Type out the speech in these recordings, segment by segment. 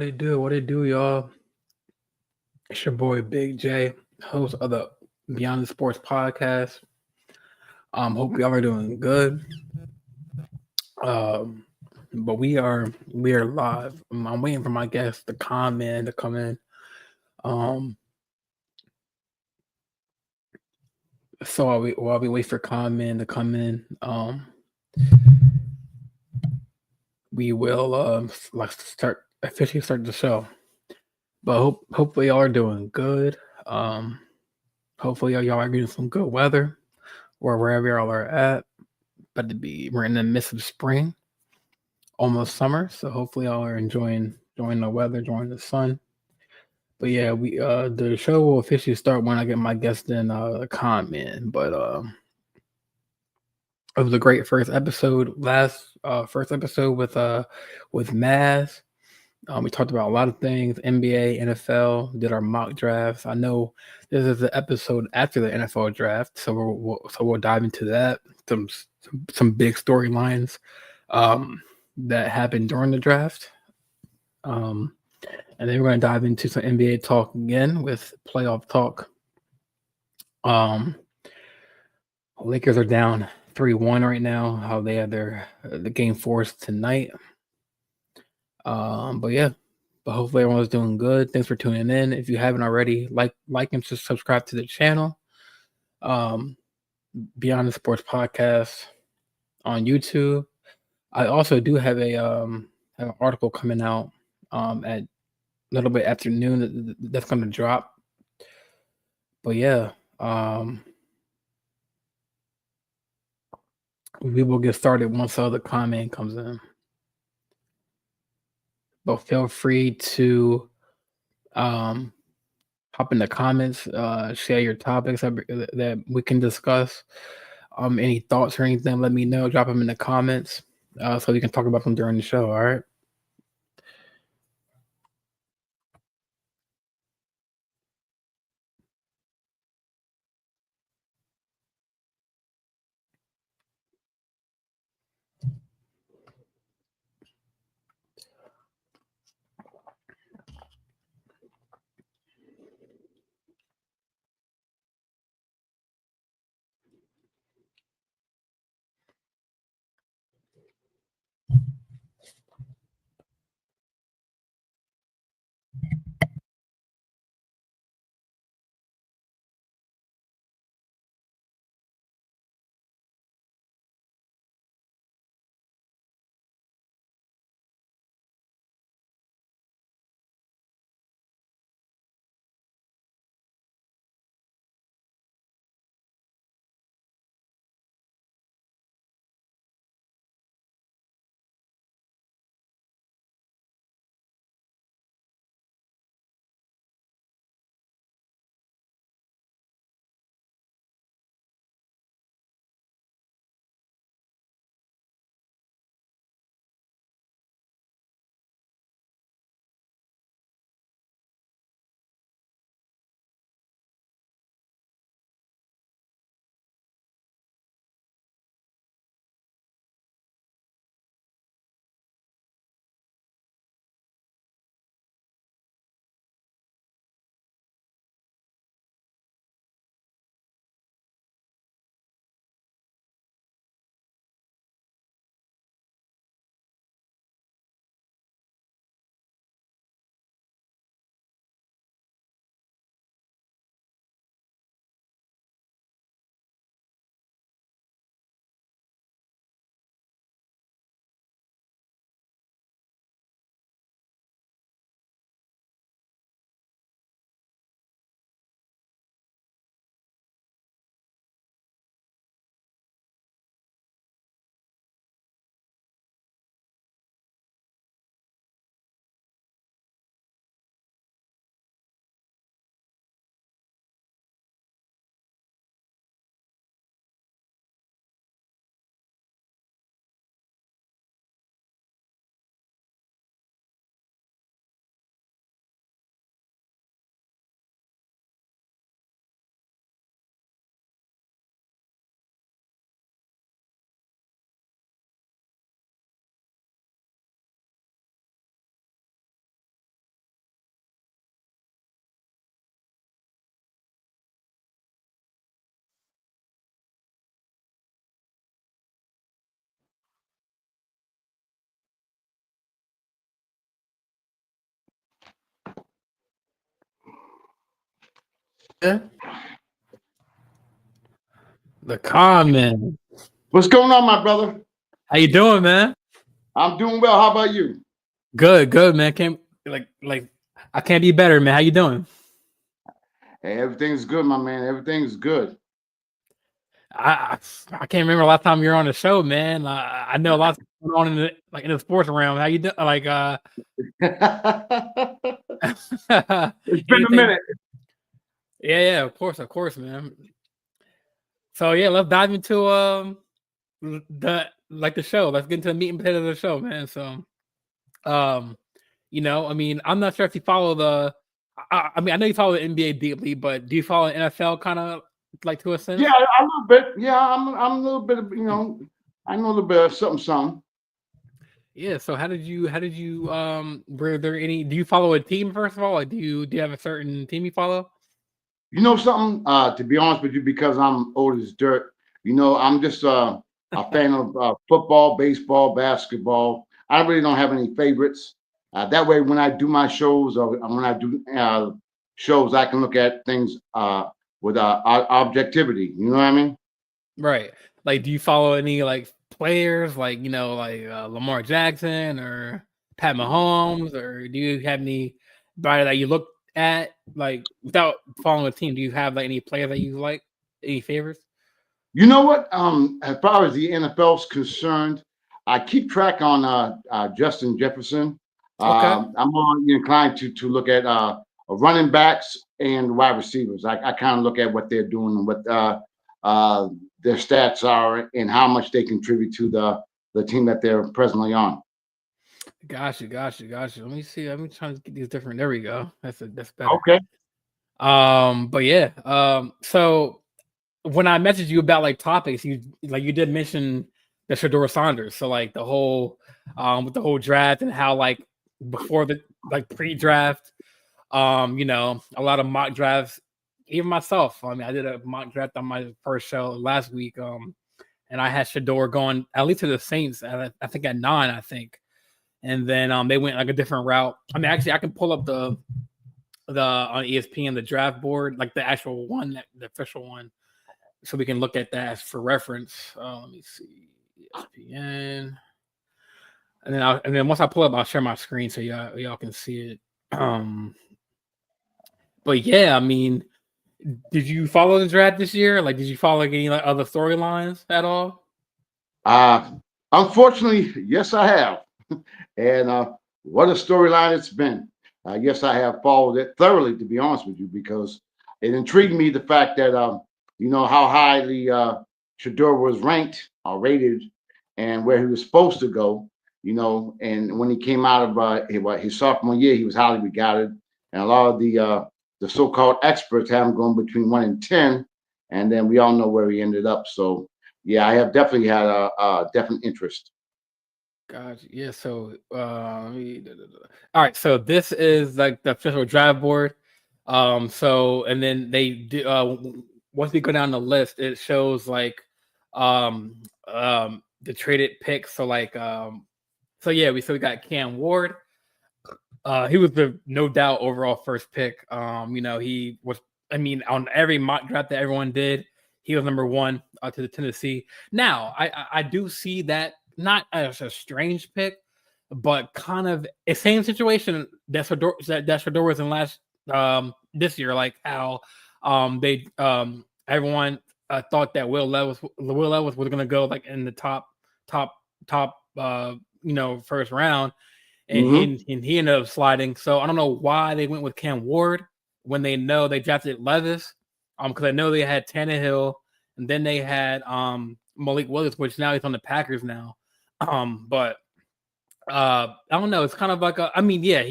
it do? What it do, y'all? It's your boy Big J, host of the Beyond the Sports Podcast. Hope y'all are doing good. Um, but we are live. I'm waiting for my guest, the ConMan, to come in. Um, so while we wait for ConMan to come in, we will like start officially start the show. But hopefully y'all are doing good. Um, hopefully y'all are getting some good weather or wherever y'all are at. But we're in the midst of spring, almost summer. So hopefully y'all are enjoying the weather, enjoying the sun. But yeah, we the show will officially start when I get my guest in comment. But it was a great first episode with Maz. We talked about a lot of things: NBA, NFL. Did our mock drafts. I know this is the episode after the NFL draft, so we'll dive into that. Some big storylines that happened during the draft. And then we're going to dive into some NBA talk again with playoff talk. Lakers are down 3-1 right now. How they have the game forced tonight. But yeah, but hopefully everyone's doing good. Thanks for tuning in. If you haven't already, like and subscribe to the channel. Beyond the Sports Podcast on YouTube. I also do have an article coming out at a little bit afternoon that's going to drop. But yeah, we will get started once the comment comes in. But feel free to hop in the comments, share your topics that we can discuss. Any thoughts or anything, let me know. Drop them in the comments so we can talk about them during the show. All right. The ConMan. What's going on, my brother? How you doing, man? I'm doing well. How about you? Good, man. Can't I can't be better, man. How you doing? Hey, everything's good, my man. Everything's good. I can't remember the last time you were on the show, man. I know a lot's going on in the sports realm. How you doing? It's been a Anything? minute. Yeah, of course, man. So yeah, let's dive into the show. Let's get into the meat and potatoes of the show, man. So I mean, I'm not sure if you follow I mean, I know you follow the NBA deeply, but do you follow the NFL kind of like to a sense? Yeah, a little bit. Yeah, I'm a little bit of, I know a little bit of something. Yeah. So how did you were there any? Do you follow a team first of all? Like, do you have a certain team you follow? You know something? To be honest with you, because I'm old as dirt, I'm just a fan of football, baseball, basketball. I really don't have any favorites. That way, when I do my shows or when I do shows, I can look at things with objectivity. You know what I mean? Right. Like, do you follow any like players like Lamar Jackson or Pat Mahomes, or do you have anybody that you look at like without following a team? Do you have like any player that you like? Any favorites? You know what? As far as the NFL is concerned, I keep track on Justin Jefferson. Okay. I'm more inclined to look at running backs and wide receivers. I kind of look at what they're doing and what their stats are and how much they contribute to the team that they're presently on. Gotcha. Let me see. Let me try to get these different. There we go. That's better. Okay. But yeah. So when I messaged you about like topics, you did mention the Shedeur Sanders. So like the whole with the whole draft and how like before the like pre-draft, a lot of mock drafts, even myself. I mean, I did a mock draft on my first show last week. And I had Shedeur going at least to the Saints I think at 9, I think. And then they went like a different route. I mean, actually I can pull up the on ESPN the draft board, like the actual one, the official one, so we can look at that for reference. Let me see, ESPN, and then once I pull up, I'll share my screen so y'all can see it. But yeah, I mean, did you follow the draft this year? Like, did you follow any like other storylines at all? Unfortunately, yes, I have, and what a storyline it's been. Yes, I have followed it thoroughly, to be honest with you, because it intrigued me the fact that how highly Shedeur was ranked or rated, and where he was supposed to go. And when he came out of his sophomore year, he was highly regarded, and a lot of the so-called experts have him going between 1 and 10, and then we all know where he ended up. So yeah, I have definitely had a definite interest. Gotcha. Yeah. So, all right. So this is like the official draft board. So, and then they do. Once we go down the list, it shows like, the traded picks. So like, so yeah, we got Cam Ward. He was the no doubt overall first pick. He was. I mean, on every mock draft that everyone did, he was number 1 to the Tennessee. Now, I do see that. Not as a strange pick, but kind of a same situation that Shedeur was in last this year. Like how they everyone thought that Will Levis was going to go like in the top first round, and he ended up sliding. So I don't know why they went with Cam Ward when they know they drafted Levis, because I know they had Tannehill, and then they had Malik Willis, which now he's on the Packers now. But I don't know. It's kind of like I mean, yeah,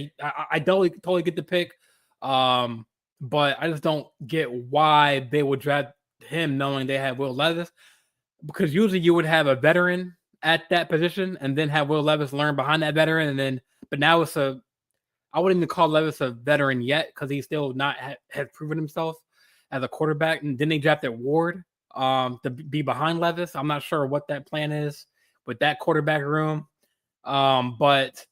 I totally get the pick. But I just don't get why they would draft him knowing they had Will Levis, because usually you would have a veteran at that position and then have Will Levis learn behind that veteran, but now I wouldn't even call Levis a veteran yet because he's still not has proven himself as a quarterback. And then they drafted Ward to be behind Levis. I'm not sure what that plan is with that quarterback room. But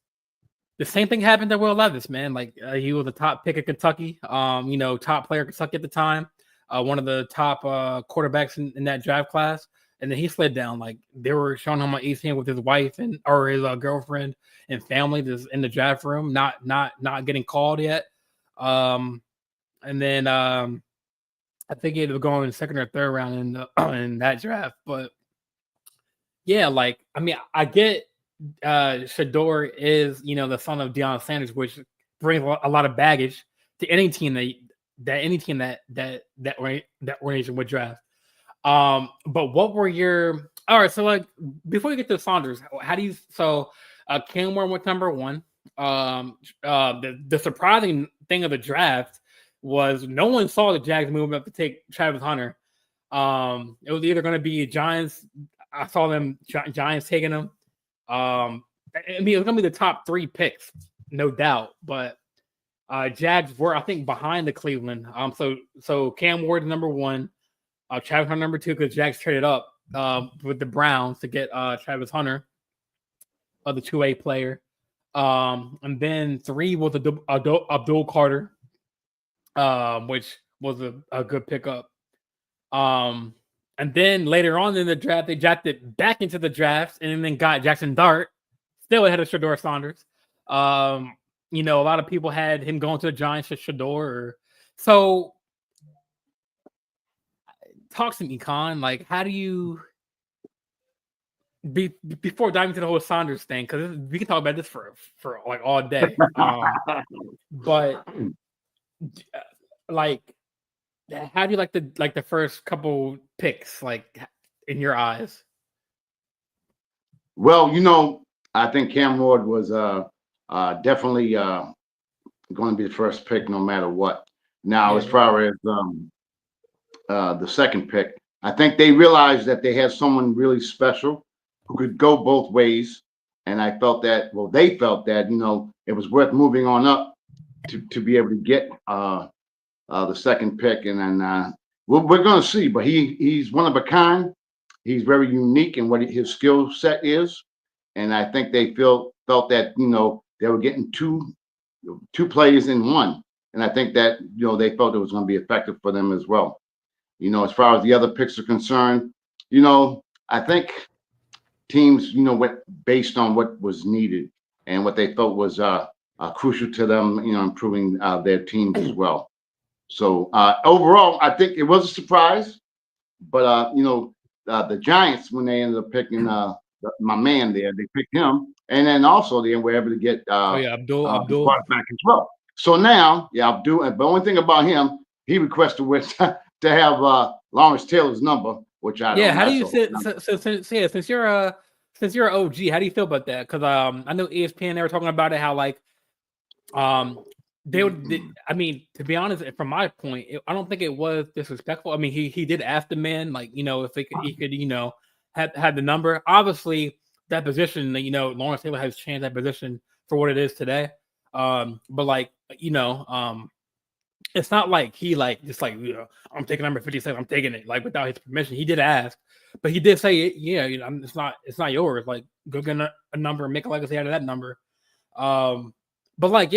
the same thing happened to Will Levis, man. Like he was a top pick at Kentucky, top player at Kentucky at the time, one of the top quarterbacks in that draft class. And then he slid down. Like they were showing him on ESPN with his wife or his girlfriend and family just in the draft room, not getting called yet. And then I think he ended up going in the second or third round in that draft. But yeah, like I mean, I get Shedeur is the son of Shedeur Sanders, which brings a lot of baggage to any team that organization would draft. But what were your all right? So like before you get to Saunders, how do you Cam Warren went number one. The surprising thing of the draft was no one saw the Jags moving up to take Travis Hunter. It was either going to be Giants. I saw them Giants taking him. I mean, it was going to be the top 3 picks, no doubt. But Jags were, I think, behind the Cleveland. So Cam Ward number 1, Travis Hunter number 2, because Jags traded up with the Browns to get Travis Hunter, the 2A player. And then 3 was Abdul Carter, which was a good pickup. And then later on in the draft, they drafted back into the draft and then got Jackson Dart, still ahead of Shedeur Sanders. A lot of people had him going to the Giants for Shedeur. So, talk to me, Con. Like, how do you before diving into the whole Sanders thing? Because we can talk about this for like all day. But like, how do you like the first couple picks, like in your eyes? Well, I think Cam Ward was definitely going to be the first pick no matter what. Now, as far as the second pick, I think they realized that they had someone really special who could go both ways. And I felt that, they felt that, it was worth moving on up to be able to get the second pick. And then we're going to see, but he's one of a kind. He's very unique in what his skill set is. And I think they felt that, they were getting two players in one. And I think that, they felt it was going to be effective for them as well. As far as the other picks are concerned, I think teams, went based on what was needed and what they felt was crucial to them, improving their teams as well. So overall, I think it was a surprise, but the Giants, when they ended up picking my man there, they picked him, and then also they were able to get Abdul quarterback as well. So now, Abdul. But the only thing about him, he requested to have Lawrence Taylor's number, which I don't. How do you since you're an OG, how do you feel about that? Because I know ESPN, they were talking about it, how like they would. I mean, to be honest, from my point, I don't think it was disrespectful. I mean, he did ask the man, like, if he could had the number. Obviously, that position, Lawrence Taylor has changed that position for what it is today. But like, it's not like he just I'm taking number 56, I'm taking it like without his permission. He did ask, but he did say, it's not yours. Like, go get a number and make a legacy out of that number. But like,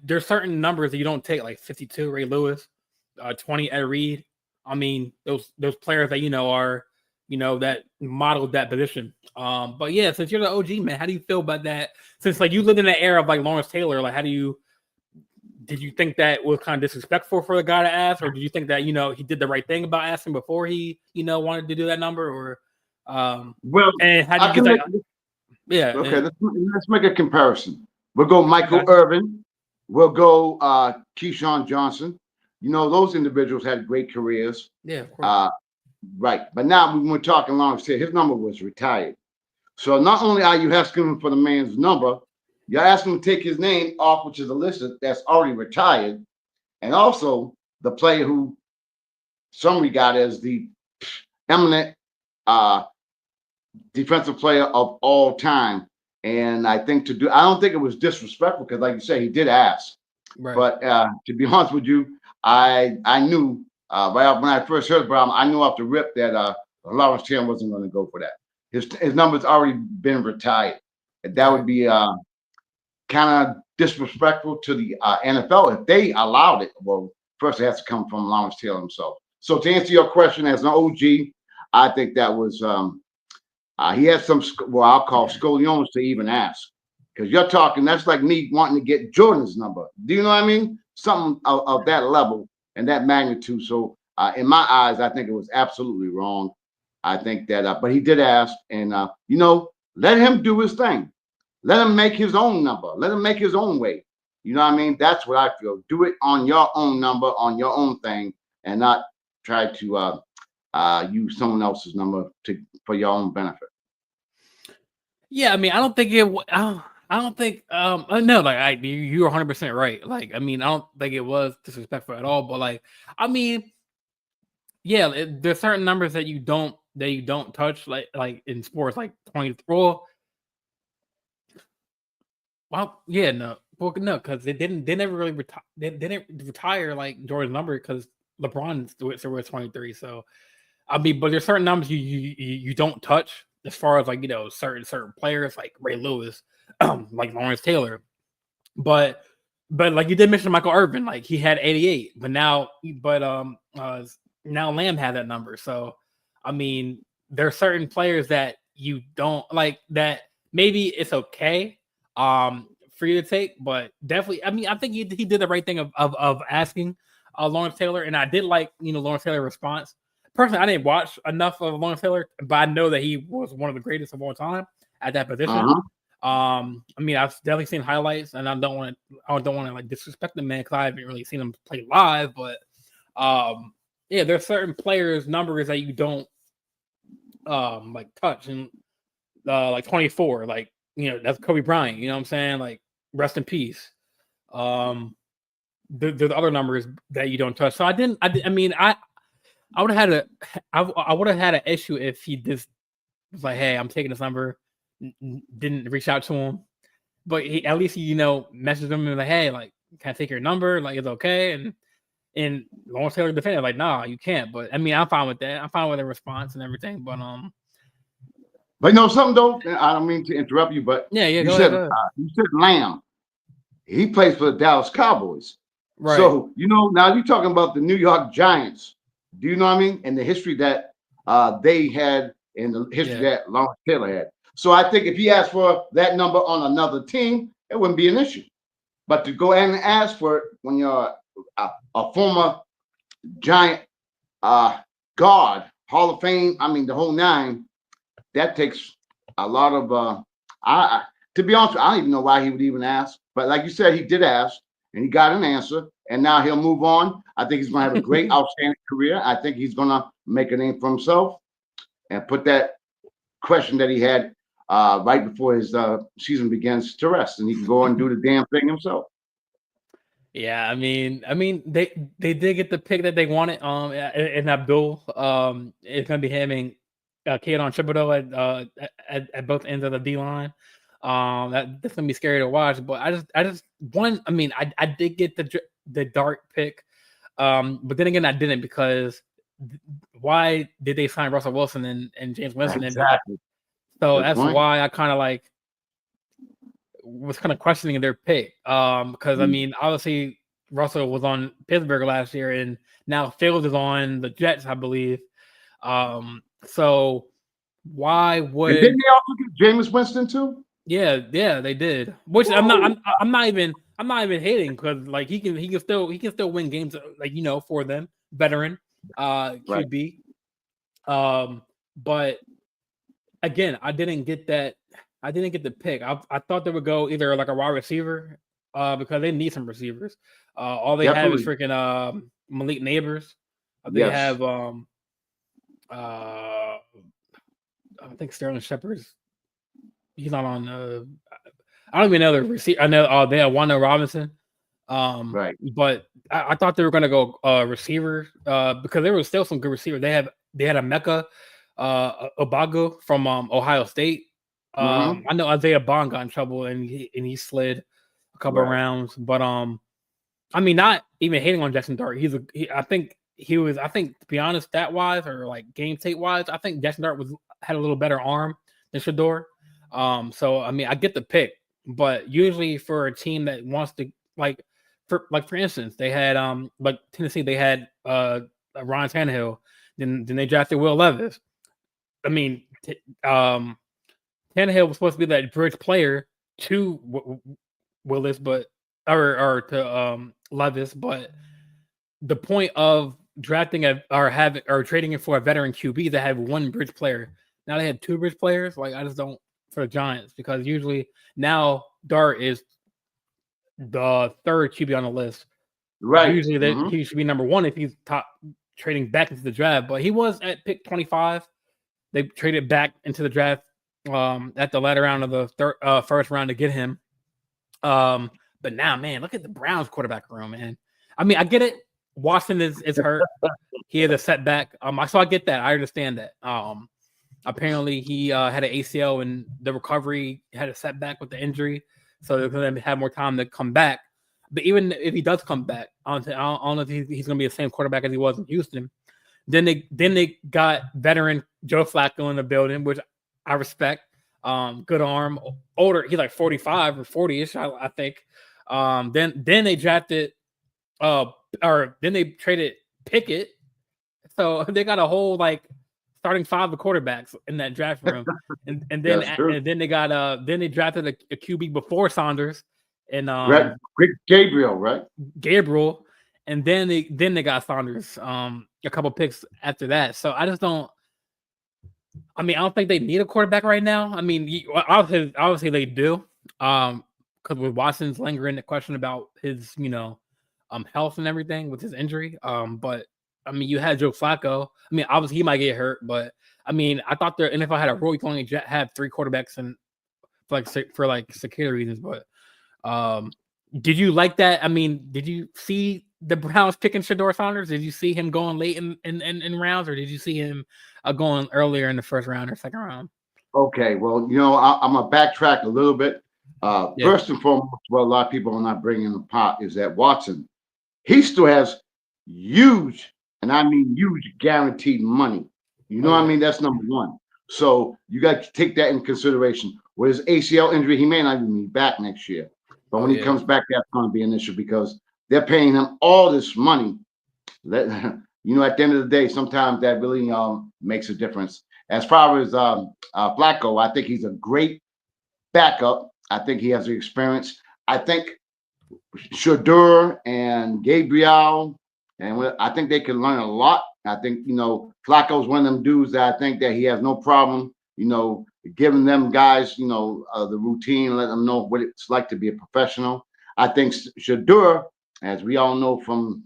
there's certain numbers that you don't take, like 52, Ray Lewis, 20, Ed Reed. I mean, those players that are, that modeled that position. But yeah, since you're the OG, man, how do you feel about that? Since like you lived in the era of like Lawrence Taylor, like did you think that was kind of disrespectful for the guy to ask, or did you think that he did the right thing about asking before he wanted to do that number, or and how do you get that? Yeah. Okay, let's make a comparison. We'll go Michael Irvin. We'll go Keyshawn Johnson. Those individuals had great careers. Yeah, of course. Right. But now when we're talking Lawrence Taylor, his number was retired. So not only are you asking him for the man's number, you're asking him to take his name off, which is a list that's already retired. And also the player who some regard as the eminent defensive player of all time. And I think I don't think it was disrespectful because, like you say, he did ask. Right. But to be honest with you, I knew right when I first heard about him, I knew off the rip that Lawrence Taylor wasn't going to go for that. His number's already been retired. And that would be kind of disrespectful to the NFL if they allowed it. Well, first it has to come from Lawrence Taylor himself. So to answer your question, as an OG, I think that was he had some I'll call scoliosis to even ask, because you're talking that's like me wanting to get Jordan's number. Do you know what I mean? Something of that level and that magnitude. So in my eyes, I think it was absolutely wrong. I think that, but he did ask, and let him do his thing. Let him make his own number. Let him make his own way. You know what I mean? That's what I feel. Do it on your own number, on your own thing, and not try to use someone else's number for your own benefit. Yeah, I mean, I don't think it. I don't think. No, like you're 100% right. Like, I mean, I don't think it was disrespectful at all. But like, I mean, yeah, there's certain numbers that you don't touch, like in sports, like 23. Well, yeah, no, because they never really retire. They didn't retire like Jordan's number because LeBron still wears 23. So I mean, but there's certain numbers you don't touch as far as like certain players like Ray Lewis, like Lawrence Taylor, but like you did mention Michael Irvin, like he had 88, but now Lamb had that number. So I mean, there are certain players that you don't like that maybe it's okay for you to take, but definitely, I mean, I think he did the right thing of asking Lawrence Taylor, and I did like Lawrence Taylor's response. Personally, I didn't watch enough of Lawrence Taylor, but I know that he was one of the greatest of all time at that position. I mean, I've definitely seen highlights, and I don't want to like disrespect the man because I haven't really seen him play live. But yeah, there's certain players' numbers that you don't like touch, and like 24, like that's Kobe Bryant. You know what I'm saying? Like rest in peace. There's other numbers that you don't touch. So I mean, I would have had an issue if he just was like, "Hey, I'm taking this number," didn't reach out to him, but at least he messaged him and like, "Hey, like, can I take your number? Like, it's okay." And Lawrence Taylor defended like, "Nah, you can't." But I mean, I'm fine with that. I'm fine with the response and everything. But something though. I don't mean to interrupt you, but yeah, you go said ahead. You said Lamb. He plays for the Dallas Cowboys. Right. So now you're talking about the New York Giants. Do you know what I mean? And the history that they had and the history that Lawrence Taylor had. So I think if he asked for that number on another team, it wouldn't be an issue. But to go ahead and ask for it when you're a former Giant guard, Hall of Fame, I mean the whole nine, that takes a lot of to be honest, I don't even know why he would even ask. But like you said, he did ask and he got an answer. And now he'll move on. I think he's going to have a great, outstanding career. I think he's going to make a name for himself and put that question that he had right before his season begins to rest, and he can go and do the damn thing himself. Yeah, I mean, they did get the pick that they wanted. In Abdul, it's going to be him and Keaton Thibodeau at both ends of the D line. That's going to be scary to watch. But I just one. I mean, I did get the Dart pick, but then again, I didn't because why did they sign Russell Wilson and James Winston? Exactly. So that's why I kind of like was kind of questioning their pick. Because I mean, obviously Russell was on Pittsburgh last year, and now Fields is on the Jets, I believe. So why would? And didn't they also get Jameis Winston too? Yeah, they did. Which I'm not even hating because like he can still win games like for them, veteran QB. Right. But again, I didn't get that. I didn't get the pick. I thought they would go either like a wide receiver because they need some receivers. All they have is freaking Malik Neighbors. They have I think Sterling Shepard's. He's not on. I don't even know the receiver. I know they have Wanda Robinson. Right. But I thought they were going to go receiver because there was still some good receivers. They had Emeka Obago from Ohio State. I know Isaiah Bond got in trouble and he slid a couple of rounds. But I mean, not even hating on Jackson Dart. I think to be honest, stat wise or like game tape wise, I think Jackson Dart had a little better arm than Shedeur. So I mean, I get the pick, But usually for a team that wants to for instance, they had like Tennessee, they had Ryan Tannehill, then they drafted Will Levis. I mean, Tannehill was supposed to be that bridge player to Willis, but or to Levis, but the point of drafting or trading it for a veteran QB that had one bridge player. Now they had two bridge players. Like I just don't for the Giants because usually now Dart is the third QB on the list. Right. Usually that he should be number one if he's top trading back into the draft, but he was at pick 25. They traded back into the draft at the latter round of the first round to get him. But now, man, look at the Browns quarterback room, man. I mean, I get it. Watson is hurt. He had a setback. So I get that. I understand that. Apparently he had an ACL and the recovery had a setback with the injury, so they're going to have more time to come back. But even if he does come back, I don't know if he's going to be the same quarterback as he was in Houston. Then they got veteran Joe Flacco in the building, which I respect. Good arm, older. He's like 45 or 40ish, I think. Then they drafted, or then they traded Pickett. So they got a whole like starting five of quarterbacks in that draft room, and then they got then they drafted a QB before Sanders and Gabriel, right? Gabriel, and then they got Sanders a couple picks after that. So I just don't. I mean, I don't think they need a quarterback right now. I mean, obviously they do, because with Watson's lingering the question about his health and everything with his injury. But I mean, you had Joe Flacco. I mean, obviously he might get hurt, but I mean, I thought the NFL had a rule you can only have three quarterbacks and for security reasons. But did you like that? I mean, did you see the Browns picking Shedeur Sanders? Did you see him going late in rounds, or did you see him going earlier in the first round or second round? Okay, well, I'm gonna backtrack a little bit. First and foremost, what a lot of people are not bringing in the pot is that Watson, he still has huge, and I mean huge, guaranteed money. You know what I mean? That's number one. So you got to take that in consideration. With his ACL injury, he may not even be back next year. But when he comes back, that's going to be an issue because they're paying him all this money. At the end of the day, sometimes that really makes a difference. As far as Flacco, I think he's a great backup. I think he has the experience. I think Shedeur and Gabriel, and I think they can learn a lot. I think, Flacco's one of them dudes that I think that he has no problem, giving them guys, the routine, let them know what it's like to be a professional. I think Shedeur, as we all know from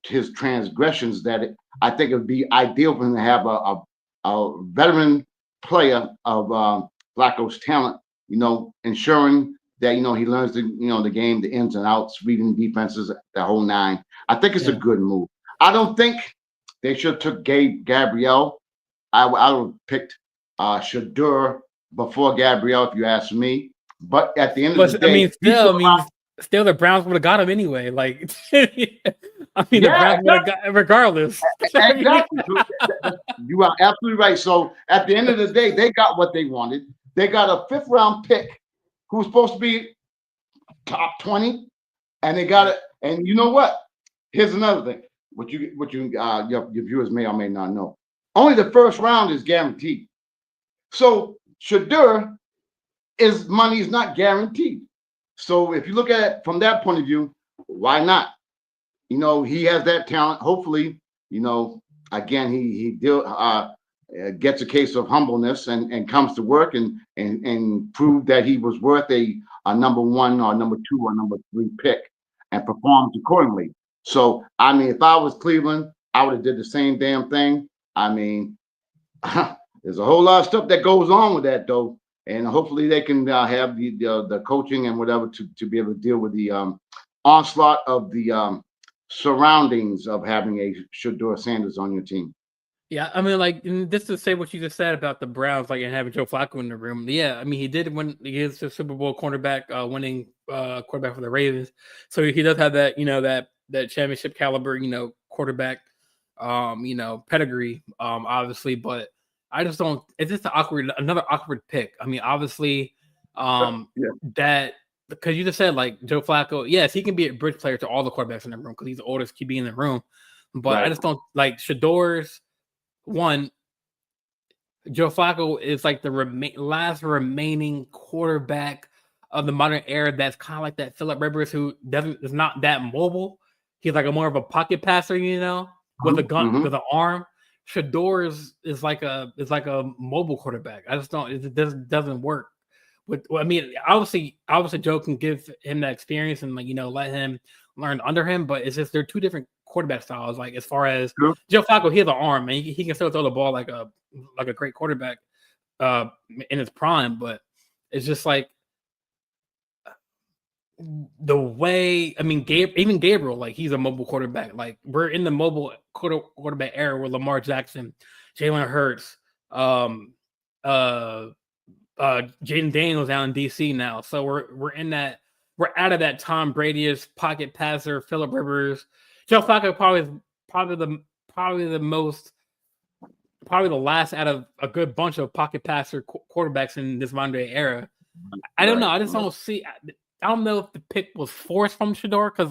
his transgressions, that I think it would be ideal for him to have a veteran player of Flacco's talent, ensuring that, he learns the game, the ins and outs, reading defenses, the whole nine. I think it's a good move. I don't think they should have took Gabriel. I would have picked Shedeur before Gabriel, if you ask me. But at the end of the day, still the Browns would have got him anyway. Like, the Browns would have got regardless. Exactly. You are absolutely right. So at the end of the day, they got what they wanted. They got a 5th round pick who was supposed to be top 20, and they got it. And you know what? Here's another thing. What your viewers may or may not know. Only the first round is guaranteed. So Shedeur, money is not guaranteed. So if you look at it from that point of view, why not? He has that talent. Hopefully, again, he gets a case of humbleness and comes to work and prove that he was worth a number 1 or number 2 or number 3 pick and performs accordingly. So, I mean, if I was Cleveland, I would have did the same damn thing. I mean, there's a whole lot of stuff that goes on with that, though. And hopefully they can have the coaching and whatever to be able to deal with the onslaught of the surroundings of having a Shedeur Sanders on your team. Yeah, I mean, like, just to say what you just said about the Browns, like, and having Joe Flacco in the room. Yeah, I mean, he did win. He is the Super Bowl cornerback, winning quarterback for the Ravens. So he does have that, that championship caliber, quarterback, pedigree, obviously. But I just don't. It's just another awkward pick. I mean, obviously, Yeah. That because you just said like Joe Flacco, yes, he can be a bridge player to all the quarterbacks in the room because he's the oldest QB in the room. But I just don't like Shedeur's one. Joe Flacco is like the last remaining quarterback of the modern era that's kind of like that Phillip Rivers who is not that mobile. He's like a more of a pocket passer, with a gun, with an arm. Shedeur is like a mobile quarterback. I just don't. It doesn't work. I mean, obviously, Joe can give him that experience and let him learn under him. But it's just they're two different quarterback styles. Like as far as Joe Flacco, he has an arm and he can still throw the ball like a great quarterback in his prime. But it's just like the way, I mean, even Gabriel, like he's a mobile quarterback. Like we're in the mobile quarterback era where Lamar Jackson, Jalen Hurts, Jaden Daniels out in DC now. So we're in that, we're out of that Tom Brady's pocket passer, Phillip Rivers. Joe Flacco probably the last out of a good bunch of pocket passer quarterbacks in this modern day era. I don't know. I just don't see. I don't know if the pick was forced from Shedeur because,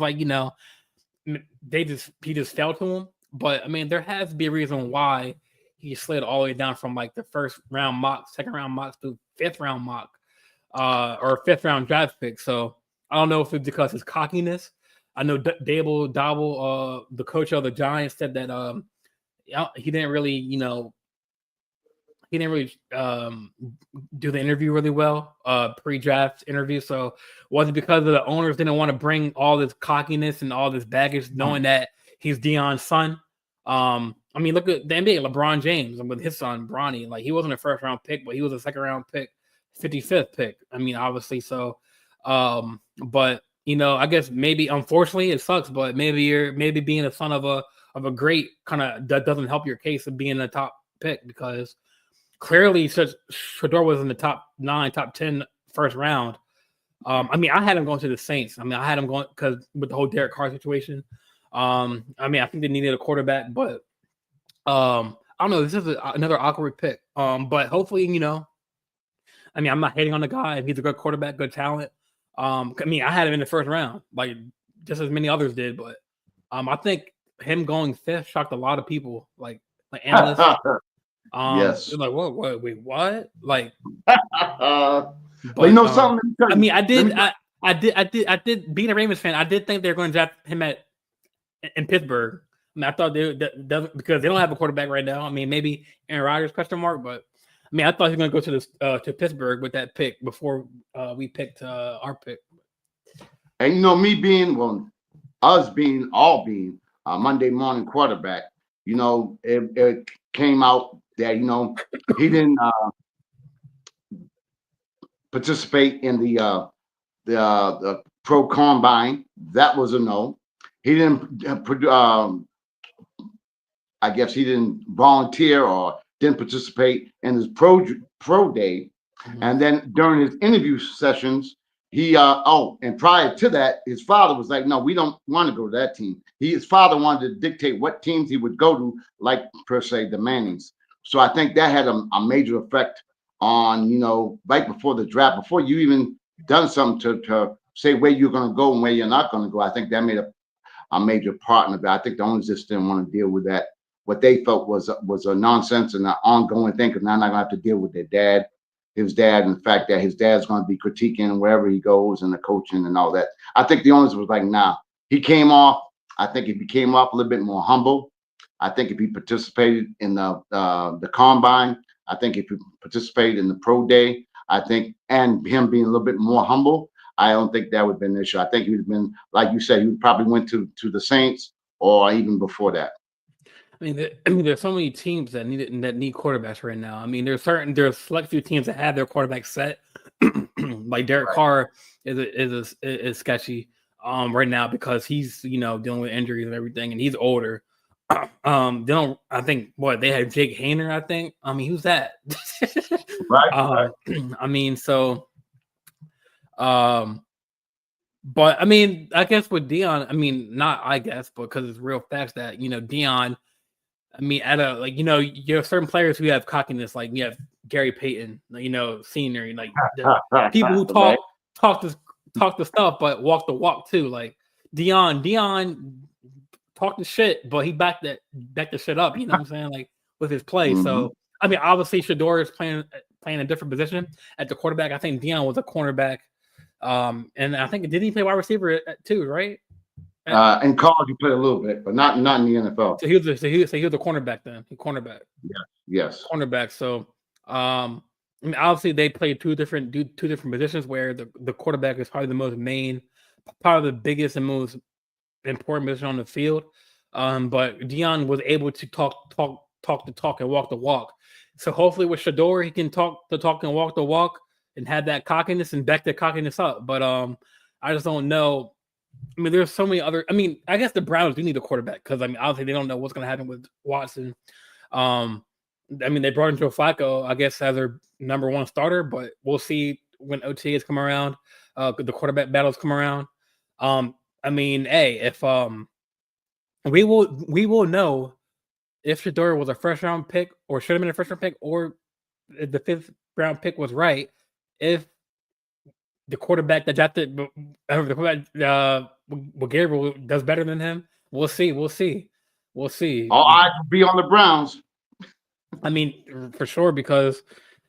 he just fell to him. But I mean, there has to be a reason why he slid all the way down from like the first round mock, second round mock to fifth round mock, or fifth round draft pick. So I don't know if it's because his cockiness. I know Dable Dobble, the coach of the Giants, said that he didn't really, do the interview really well, pre-draft interview. So was it because of the owners didn't want to bring all this cockiness and all this baggage, knowing that he's Deion's son? I mean, look at the NBA, LeBron James, and with his son Bronny, like he wasn't a first round pick, but he was a second round pick, 55th pick. I mean, obviously, so. But I guess maybe unfortunately it sucks, but maybe being a son of a great kind of that doesn't help your case of being a top pick because clearly Shedeur was in the top 9, top 10 first round. I mean, I had him going to the Saints. I mean, I had him going because with the whole Derek Carr situation. I mean, I think they needed a quarterback, but I don't know. This is another awkward pick. But hopefully, I mean, I'm not hating on the guy. He's a good quarterback, good talent. I mean, I had him in the first round, like just as many others did. But I think him going fifth shocked a lot of people, like analysts. Yes. They're like, what? Wait, what? Like, but something. I mean, I did. Being a Ravens fan, I did think they were going to draft him in Pittsburgh. I mean, I thought because they don't have a quarterback right now. I mean, maybe Aaron Rodgers ? But I mean, I thought he was going to go to Pittsburgh with that pick before we picked our pick. And us being a Monday morning quarterback, it came out that he didn't participate in the pro combine. That was a no. He didn't. I guess he didn't volunteer or didn't participate in his pro day. Mm-hmm. And then during his interview sessions, he and prior to that, his father was like, no, we don't want to go to that team. His father wanted to dictate what teams he would go to, like per se the Mannings. So I think that had a major effect on, right before the draft, before you even done something to say where you're going to go and where you're not going to go. I think that made a major part of it. I think the owners just didn't want to deal with that. What they felt was a nonsense and an ongoing thing, because now they're not going to have to deal with his dad, and the fact that his dad's going to be critiquing wherever he goes and the coaching and all that. I think the owners was like, nah. He came off. I think if he came off a little bit more humble, I think if he participated in the combine, I think if he participated in the pro day, I think, and him being a little bit more humble, I don't think that would have been an issue. I think he would have been, like you said, he probably went to the Saints or even before that. I mean, there's so many teams that need quarterbacks right now. I mean, there's select few teams that have their quarterback set. Like Derek Carr is sketchy right now because he's dealing with injuries and everything, and he's older. They don't. I think they had Jake Hayner. I think. I mean, who's that? Right. I mean, so. But I mean, I guess with Deion, I mean, not I guess, but because it's real facts that Deion I mean, at a you have certain players who have cockiness, like you have Gary Payton, senior, like the people who Right. talk the stuff, but walk the walk too. Like Dion talked the shit, but he backed the shit up. You know what I'm saying? Like with his play. Mm-hmm. So I mean, obviously Shedeur is playing a different position at the quarterback. I think Dion was a cornerback, and I think did he play wide receiver too? Right? In college, he played a little bit, but not in the NFL. So he was a cornerback then. Yes. Cornerback. So I mean, obviously they play two different positions where the quarterback is probably the most main, probably the biggest and most important position on the field. But Dion was able to talk the talk and walk the walk. So hopefully with Shedeur, he can talk the talk and walk the walk and have that cockiness and back that cockiness up. But I just don't know. I mean, there's so many other. I mean, I guess the Browns do need a quarterback because I mean, obviously they don't know what's going to happen with Watson. I mean, they brought in Joe Flacco, I guess, as their number one starter, but we'll see when OTAs come around, the quarterback battles come around. I mean, hey, if we will know if Shedeur was a first round pick or should have been a first round pick, or if the 5th round pick was right, if the quarterback that drafted the quarterback Gabriel does better than him. We'll see. All eyes will be on the Browns. I mean, for sure, because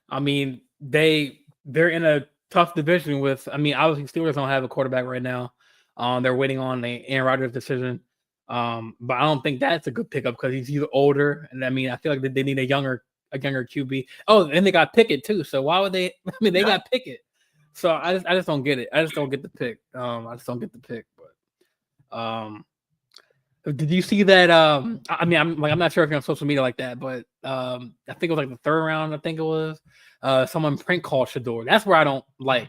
I mean they're in a tough division with. I mean, obviously Steelers don't have a quarterback right now. They're waiting on the Aaron Rodgers decision. But I don't think that's a good pickup because he's older, and I mean I feel like they need a younger QB. Oh, and they got Pickett too. So why would they? I mean, they got Pickett. So I just don't get it. I just don't get the pick. I just don't get the pick. But did you see that? I mean, I'm not sure if you're on social media like that, but I think it was like the 3rd round. I think it was someone prank called Shedeur. That's where I don't like.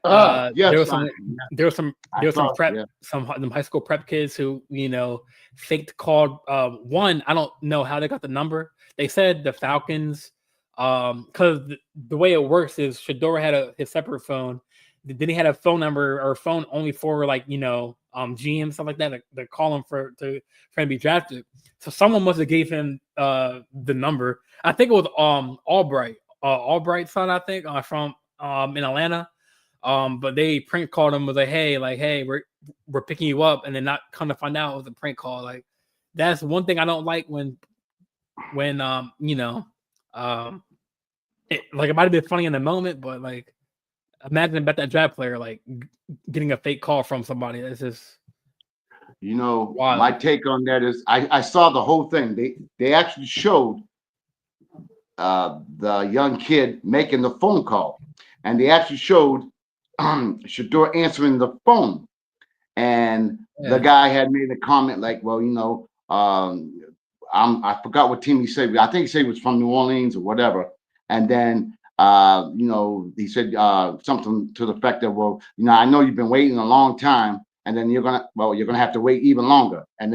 Yes, there was some high school prep kids who faked called one. I don't know how they got the number. They said the Falcons. Because the way it works is Shedeur had his separate phone. Then he had a phone number or phone only for GM stuff like that to call him for him to be drafted. So someone must have gave him the number. I think it was Albright's son, I think, from in Atlanta. But they prank called him, was like, hey, we're picking you up, and then not come to find out it was a prank call. Like that's one thing I don't like when it might have been funny in the moment, but like imagine about that draft player like getting a fake call from somebody. That's just wild. Wild. My take on that is I saw the whole thing. They actually showed the young kid making the phone call, and they actually showed Shedeur answering the phone, and the guy had made a comment like, well, I forgot what team he said. I think he said he was from New Orleans or whatever. And then, he said something to the effect of, well, I know you've been waiting a long time, and then you're gonna have to wait even longer. And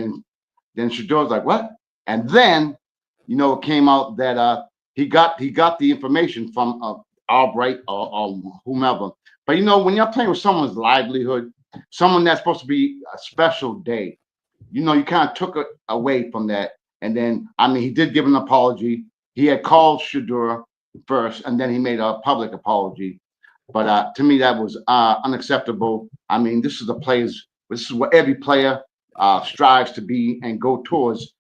then Shedeur's like, what? And then, it came out that he got the information from Albright or whomever. But when you're playing with someone's livelihood, someone that's supposed to be a special day, you kind of took it away from that. And then, I mean, he did give an apology. He had called Shedeur first, and then he made a public apology. But to me, that was unacceptable. I mean, this is what every player strives to be and go towards,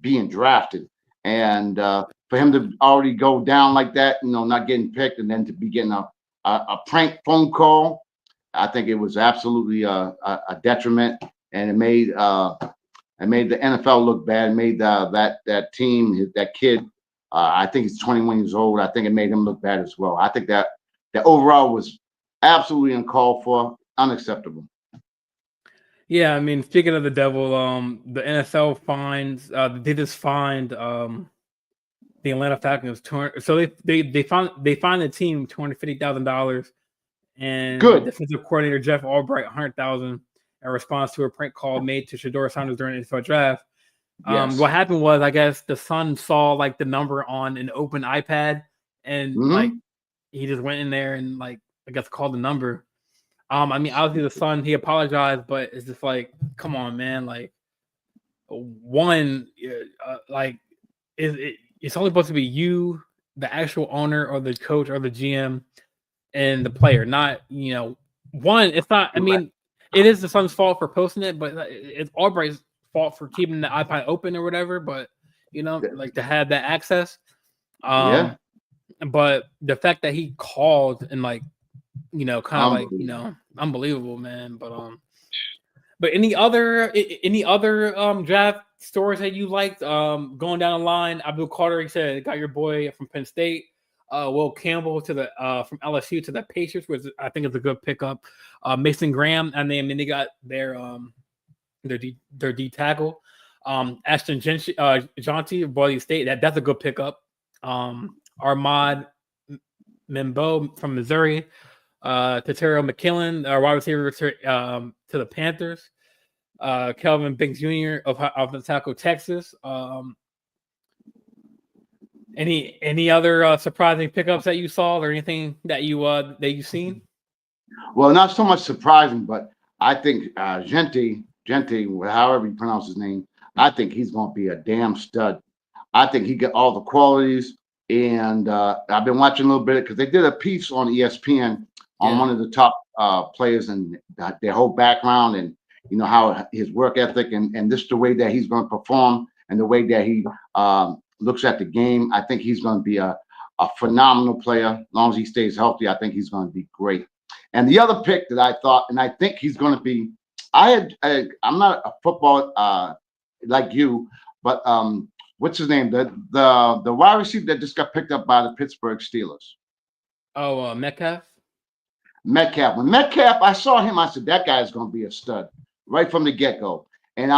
being drafted. And for him to already go down like that, not getting picked, and then to be getting a prank phone call, I think it was absolutely a detriment, and it made the NFL look bad. It made that team, that kid, I think he's 21 years old. I think it made him look bad as well. I think that overall was absolutely uncalled for, unacceptable. Yeah, I mean, speaking of the devil, the NFL fines. They just fined the Atlanta Falcons. So they fined the team $250,000, and Good. defensive coordinator Jeff Albright $100,000 in response to a prank call made to Shedeur Sanders during the NFL draft. Yes. What happened was, I guess the son saw like the number on an open iPad, and like he just went in there and like I guess called the number. I mean, obviously the son, he apologized, but it's just like, come on, man, like one, like it's only supposed to be you, the actual owner, or the coach, or the GM, and the player. Not one. It's not. I mean, it is the Suns' fault for posting it, but it's Albright's fault for keeping the iPad open or whatever. But like to have that access. Yeah. But the fact that he called and like, kind of like, Unbelievable. unbelievable, man. But any other draft stories that you liked? Going down the line, Abdul Carter, he said, got your boy from Penn State. Will Campbell to the from LSU to the Pacers, which I think is a good pickup. Mason Graham, and then they got their D tackle. Ashton Jonty of Boise State. That's a good pickup. Armand Membo from Missouri. Tatero McKillen, wide receiver to the Panthers. Kelvin Binks Jr. of the tackle Texas. Any other surprising pickups that you saw, or anything that you've seen? Well, not so much surprising, but I think Genti, however you pronounce his name, I think he's going to be a damn stud. I think he got all the qualities, and I've been watching a little bit because they did a piece on ESPN on one of the top players and their whole background, and how his work ethic and this the way that he's going to perform and the way that he looks at the game. I think he's going to be a phenomenal player. As long as he stays healthy, I think he's going to be great. And the other pick that I thought, and I think he's going to be, I'm not a football like you, but what's his name? The wide receiver that just got picked up by the Pittsburgh Steelers. Oh, Metcalf. When Metcalf, I saw him, I said that guy's going to be a stud right from the get-go. And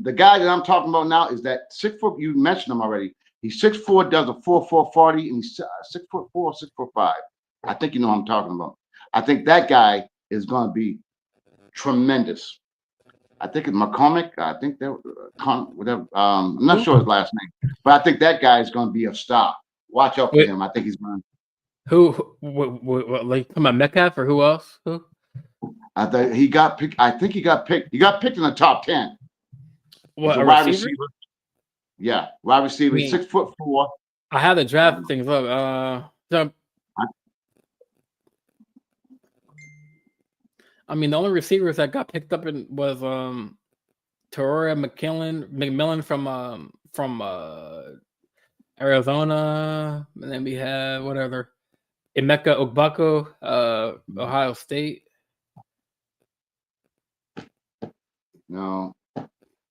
the guy that I'm talking about now is that 6 foot. You mentioned him already. He's 6'4", does a 4.4 40, and he's 6'4", 6'5". I think you know what I'm talking about. I think that guy is going to be tremendous. I think it's McCormick. I think that whatever. I'm not sure his last name, but I think that guy is going to be a star. Watch out for him. I think he's going. What, like come on, Metcalf or who else? Who? I think he got picked. I think he got picked. He got picked in the top 10. What, a wide receiver? Yeah, wide receiver. 6'4". I have the draft things up. I mean, the only receivers that got picked up was Torora McMillan from Arizona, and then we had whatever Emeka Ogbako, Ohio State. No,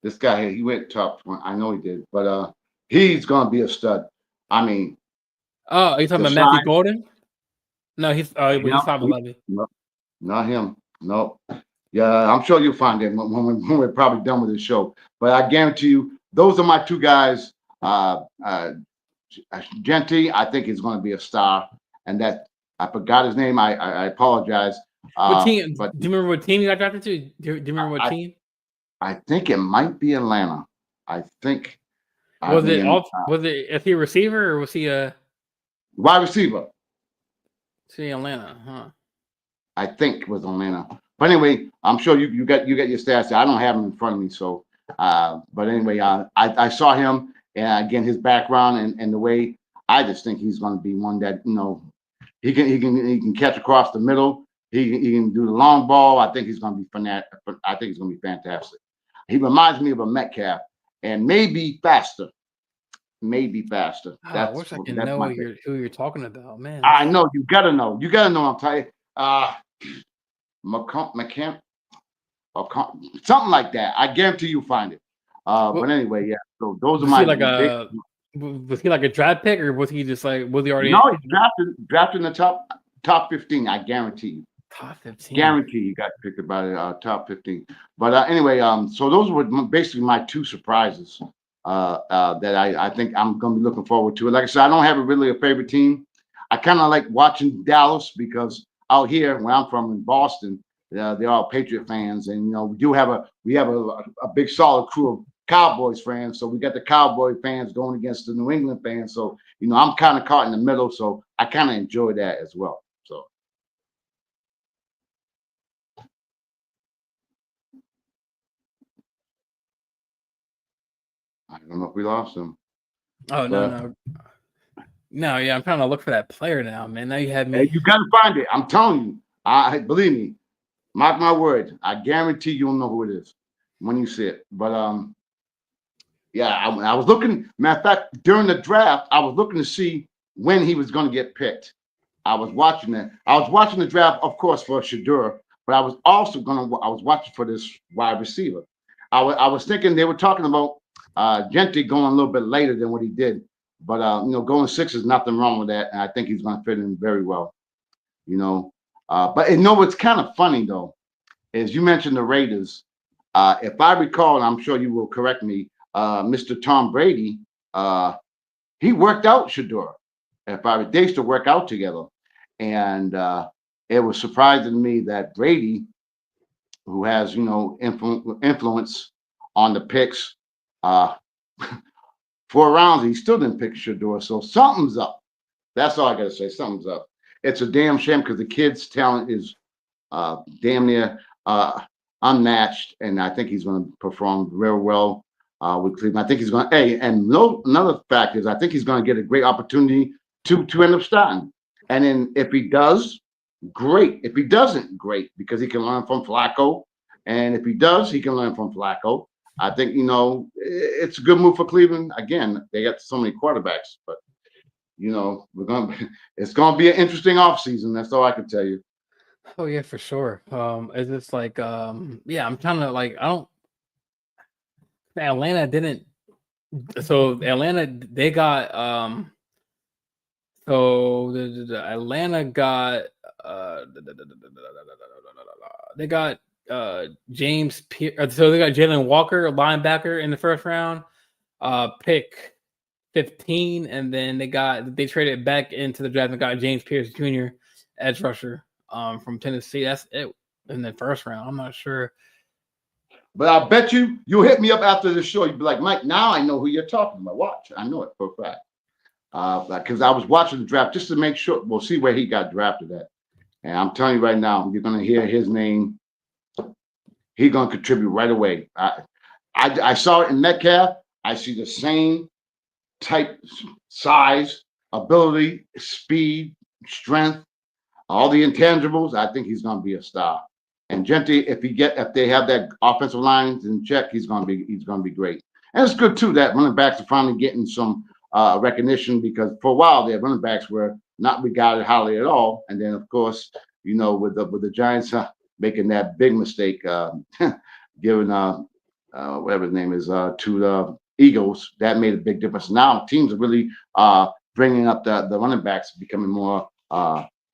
this guy here, he went top 20. I know he did, but he's gonna be a stud. I mean, oh, you talking about Matthew Golden? No, he's 5'11". No, not him. No. Yeah, I'm sure you'll find him when we're probably done with the show. But I guarantee you, those are my two guys. Genti, I think is going to be a star, and that I forgot his name. I apologize. What team? But do you remember what team you got drafted to? Do you remember what team? I think it might be Atlanta. I think. Was it he a receiver or was he a wide receiver? See Atlanta, huh? I think it was Atlanta. But anyway, I'm sure you get your stats. I don't have them in front of me, so. But anyway, I saw him, and again his background and the way. I just think he's going to be one that he can catch across the middle. He can do the long ball. I think he's going to be I think he's going to be fantastic. He reminds me of a Metcalf, and maybe faster. I wish I can know who you're talking about, man. I know you gotta know. I'm telling you. McCamp, or something like that. I guarantee you find it. But anyway, yeah. So those are my. Was he like a draft pick, or was he just like was he already? No, he's drafted in the top 15. I guarantee you. Top 15. Guarantee you got picked about it. Top 15. But anyway, so those were basically my two surprises. That I think I'm going to be looking forward to. Like I said, I don't have really a favorite team. I kind of like watching Dallas because out here, where I'm from in Boston, they're all Patriot fans, and we have a big solid crew of Cowboys fans. So we got the Cowboy fans going against the New England fans. So I'm kind of caught in the middle. So I kind of enjoy that as well. So. I don't know if we lost him. Oh, no. Yeah, I'm trying to look for that player now, man. Now you have me. Hey, you got to find it. I'm telling you. I believe me. Mark my words. I guarantee you'll know who it is when you see it. But yeah, I was looking. Matter of fact, during the draft, I was looking to see when he was going to get picked. I was watching that. I was watching the draft, of course, for Shedeur, but I was also I was watching for this wide receiver. I was thinking they were talking about Gentry going a little bit later than what he did, but going 6 is nothing wrong with that, and I think he's going to fit in very well. But what's kind of funny though is you mentioned the Raiders. If I recall, and I'm sure you will correct me, Mr. Tom Brady, he worked out Shedeur. They used to work out together, and it was surprising to me that Brady, who has influence on the picks, 4 rounds, he still didn't pick Shedeur. So something's up. That's all I gotta say. Something's up. It's a damn shame because the kid's talent is damn near unmatched, and I think he's going to perform real well with Cleveland. I think he's going to. Hey, and another fact is I think he's going to get a great opportunity to end up starting. And then if he does, great. If he doesn't, great, because he can learn from Flacco. And if he does, he can learn from Flacco. I think it's a good move for Cleveland. Again, they got so many quarterbacks, but it's gonna be an interesting offseason. That's all I can tell you. Oh yeah, for sure. It's just like yeah, I'm trying to like Atlanta didn't. So Atlanta they got Atlanta got they got James Pierce. So they got Jalen Walker, a linebacker, in the first round, pick 15, and then they traded back into the draft and got James Pierce Jr., edge rusher, from Tennessee. That's it in the first round. I'm not sure, but I bet you'll hit me up after the show. You'll be like, Mike, now I know who you're talking about. Watch, I know it for a fact. Because I was watching the draft just to make sure. We'll see where he got drafted at, and I'm telling you right now, you're gonna hear his name. He's gonna contribute right away. I saw it in Metcalf. I see the same type, size, ability, speed, strength, all the intangibles. I think he's going to be a star. And Gentry, if they have that offensive line in check, he's going to be great. And it's good too that running backs are finally getting some recognition, because for a while their running backs were not regarded highly at all. And then of course, with the Giants making that big mistake, giving whatever his name is to the Eagles, that made a big difference. Now teams are really bringing up the running backs, becoming more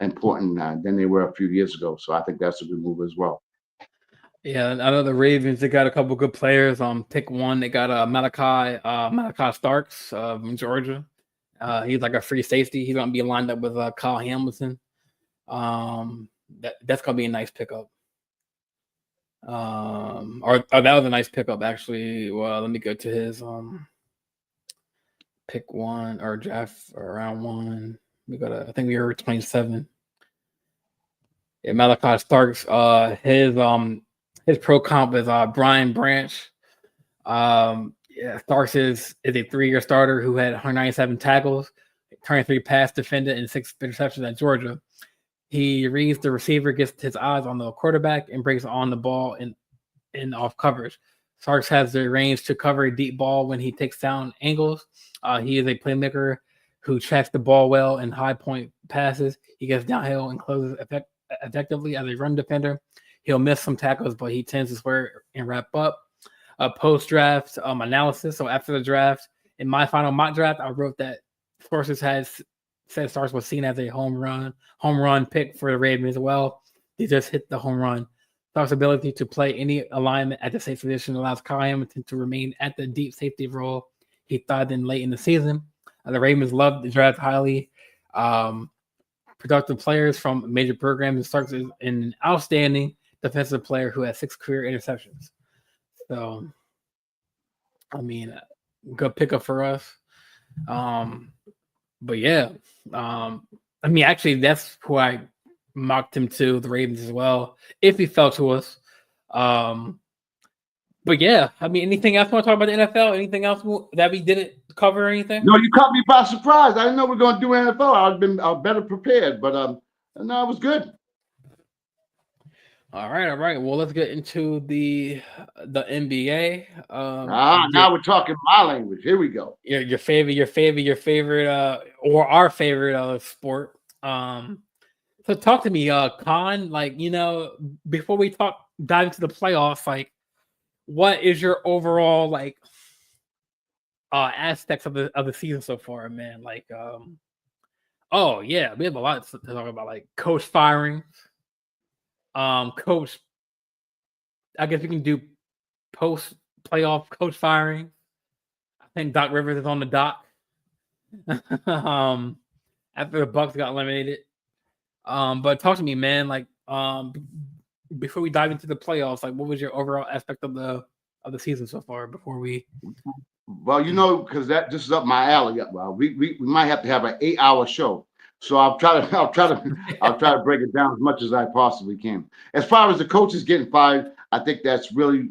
important than they were a few years ago. So I think that's a good move as well. Yeah, I know the Ravens, they got a couple good players. Pick 1, they got Malachi Starks from Georgia. He's like a free safety. He's gonna be lined up with Kyle Hamilton. That's gonna be a nice pickup. Or that was a nice pickup actually. Well, let me go to his pick 1 or draft or round 1. I think we were 27. Yeah, Malachi Starks. His pro comp is Brian Branch. Starks is a 3-year starter who had 197 tackles, 23 pass defended, and 6 interceptions at Georgia. He reads the receiver, gets his eyes on the quarterback, and breaks on the ball in off coverage. Starks has the range to cover a deep ball when he takes down angles. He is a playmaker who tracks the ball well in high point passes. He gets downhill and closes effectively as a run defender. He'll miss some tackles, but he tends to square and wrap up. Post-draft analysis. So after the draft, in my final mock draft, I wrote that sources said Starks was seen as a home run pick for the Ravens as well. He just hit the home run. Starks' ability to play any alignment at the safe position allows Kyle Hamilton to remain at the deep safety role he thrived in late in the season. The Ravens loved the draft highly. Productive players from major programs, and Starks is an outstanding defensive player who has 6 career interceptions. So, I mean, good pickup for us. But yeah, actually, that's who I mocked him to, the Ravens as well, if he fell to us. But yeah, I mean, anything else you want to talk about the NFL? Anything else that we didn't cover or anything? No, you caught me by surprise. I didn't know we are going to do NFL. I was better prepared, but no, it was good. All right. Well, let's get into the NBA. Now we're talking my language. Here we go. Your favorite, or our favorite sport. So talk to me, Con. Like, before we dive into the playoffs, like, what is your overall like aspects of the season so far, man? Like, oh yeah, we have a lot to talk about, like coach firing, coach. I guess we can do post playoff coach firing. I think Doc Rivers is on the dock. After the Bucks got eliminated. But talk to me, man. Like, before we dive into the playoffs, like, what was your overall aspect of the season so far? Before we, well, because this is up my alley. Well, we might have to have an 8-hour show, so I'll try to break it down as much as I possibly can. As far as the coaches getting fired, I think that's really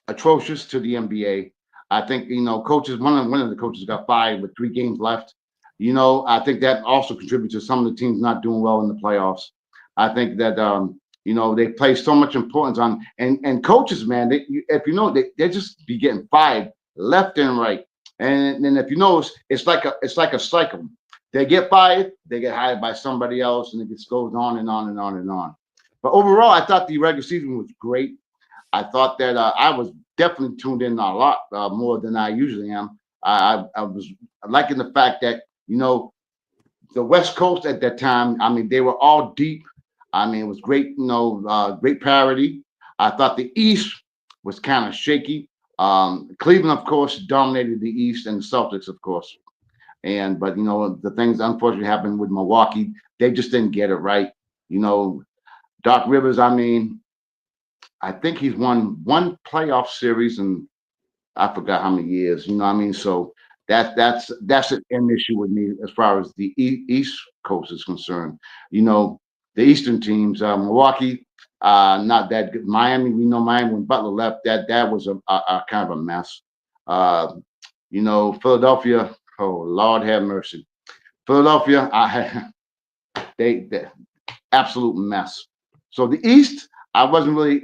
atrocious to the NBA. I think coaches. One of the coaches got fired with 3 games left. I think that also contributes to some of the teams not doing well in the playoffs. I think that they place so much importance on and coaches, man. They just be getting fired left and right. And if you notice, it's like a cycle. They get fired, they get hired by somebody else, and it just goes on and on and on and on. But overall, I thought the regular season was great. I thought that I was definitely tuned in a lot more than I usually am. I was liking the fact that the West Coast at that time, I mean, they were all deep. I mean, it was great, great parity. I thought the East was kind of shaky. Cleveland, of course, dominated the East, and the Celtics, of course. But the things unfortunately happened with Milwaukee. They just didn't get it right. Doc Rivers, I mean, I think he's won one playoff series in I forgot how many years. You know what I mean? So that's an issue with me as far as the East Coast is concerned. The Eastern teams, Milwaukee, not that good. Miami, we know Miami when Butler left, that was a kind of a mess. Philadelphia, oh Lord have mercy. Philadelphia, they absolute mess. So the East, I wasn't really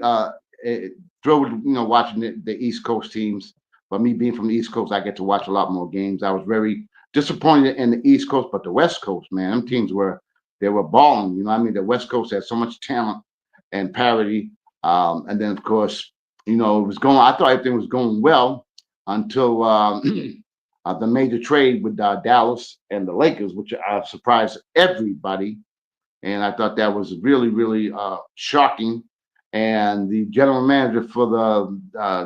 thrilled, watching the East Coast teams. But me being from the East Coast, I get to watch a lot more games. I was very disappointed in the East Coast, but the West Coast, man, them teams were balling. The West Coast had so much talent and parity. And then, of course, it was going. I thought everything was going well until the major trade with Dallas and the Lakers, which surprised everybody. And I thought that was really, really shocking. And the general manager for the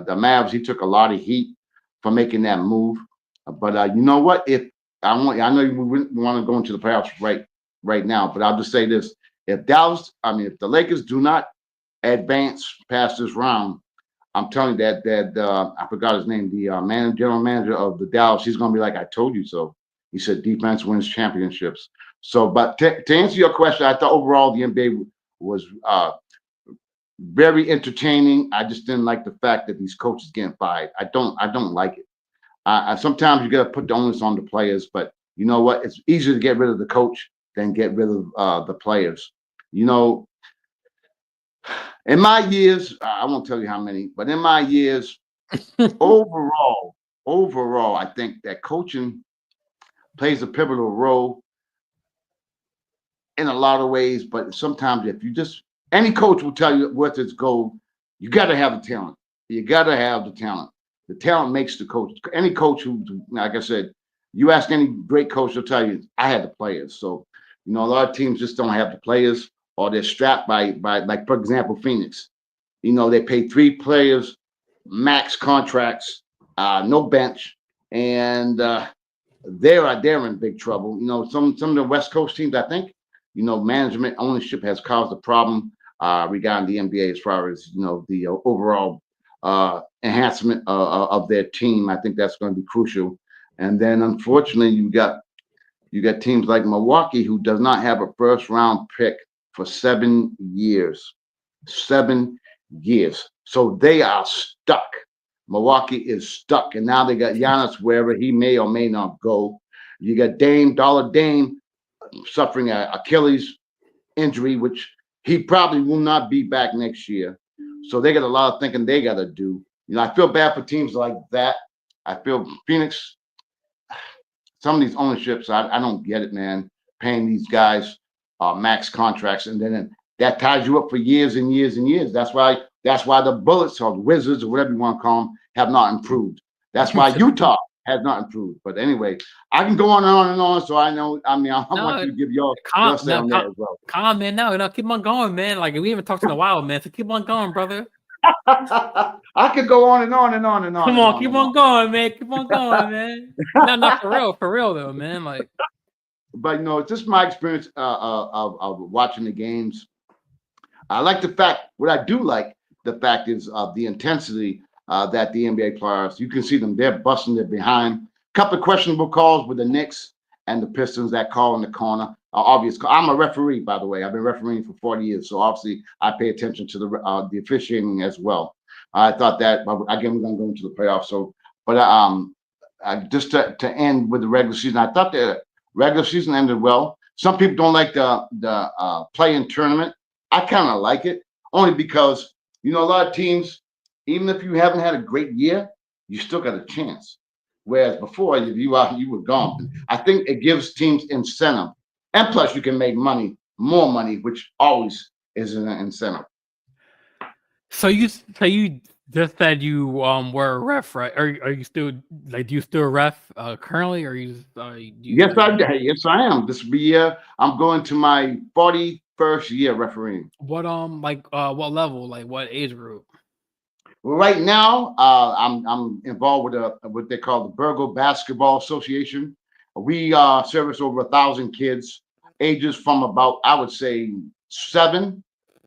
Mavs, he took a lot of heat for making that move. But you know what? If I know you wouldn't want to go into the playoffs right now, but I'll just say this: if the Lakers do not advance past this round, I'm telling you that I forgot his name, the general manager of the Dallas, he's going to be like, "I told you so." He said, "Defense wins championships." So, but to answer your question, I thought overall the NBA was very entertaining. I just didn't like the fact that these coaches getting fired. I don't like it. Sometimes you got to put the onus on the players, but you know what? It's easier to get rid of the coach than get rid of the players. In my years, I won't tell you how many, but in my years, overall, I think that coaching plays a pivotal role in a lot of ways. But sometimes, if you just any coach will tell you worth its gold, you got to have the talent. You got to have the talent. The talent makes the coach. Any coach who, like I said, you ask any great coach, they'll tell you, I had the players. So, a lot of teams just don't have the players, or they're strapped by like, for example, Phoenix. They pay 3 players max contracts, no bench, and they're in big trouble. Some of the West Coast teams, I think, management ownership has caused a problem regarding the NBA as far as the overall enhancement of their team. I think that's going to be crucial. And then, unfortunately, you got teams like Milwaukee, who does not have a first round pick for 7 years. 7 years. So they are stuck. Milwaukee is stuck. And now they got Giannis wherever he may or may not go. You got Dollar Dame, suffering an Achilles injury, which he probably will not be back next year. So they got a lot of thinking they got to do. I feel bad for teams like that. I feel Phoenix, some of these ownerships, I don't get it, man. Paying these guys max contracts, and then that ties you up for years and years and years. That's why the Bullets or the Wizards or whatever you want to call them have not improved. That's why Utah has not improved. But anyway, I can go on and on and on. So I know. I want you to give your say on that as well. ConMan, no, keep on going, man. Like we haven't talked in a while, man. So keep on going, brother. I could go on and on and on and on. Come on, keep on going, man. Keep on going, man. No, for real though, man. Like, but just my experience of watching the games. I like the fact. What I do like the fact is the intensity that the NBA players. You can see them; they're busting their behind. Couple of questionable calls with the Knicks and the Pistons that call in the corner. Obvious. I'm a referee, by the way. I've been refereeing for 40 years, so obviously I pay attention to the officiating as well. I thought that, but again, we're going to go into the playoffs. So, but just to end with the regular season, I thought the regular season ended well. Some people don't like the play-in tournament. I kind of like it only because a lot of teams, even if you haven't had a great year, you still got a chance. Whereas before, if you were gone. I think it gives teams incentive. And plus, you can make more money, which always is an incentive. So you just said you were a ref, right? Are you still do you still ref currently, or you? Yes, I am. This year, I'm going to my 41st year refereeing. What what level, like what age group? Well, right now, I'm involved with what they call the Burgo Basketball Association. We service over 1,000 kids, ages from about, I would say, 7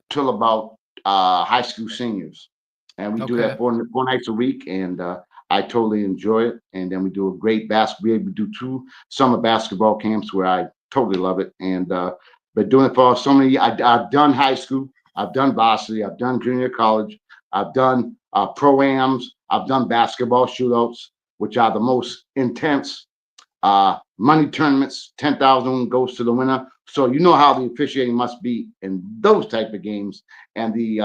till about high school seniors, and we do that 4 nights a week, and I totally enjoy it. And then we do a great basketball. We do 2 summer basketball camps where I totally love it, and been doing it for so many. I've done high school, I've done varsity, I've done junior college, I've done pro-ams, I've done basketball shootouts, which are the most intense money tournaments. 10,000 goes to the winner. So you know how the officiating must be in those type of games, and the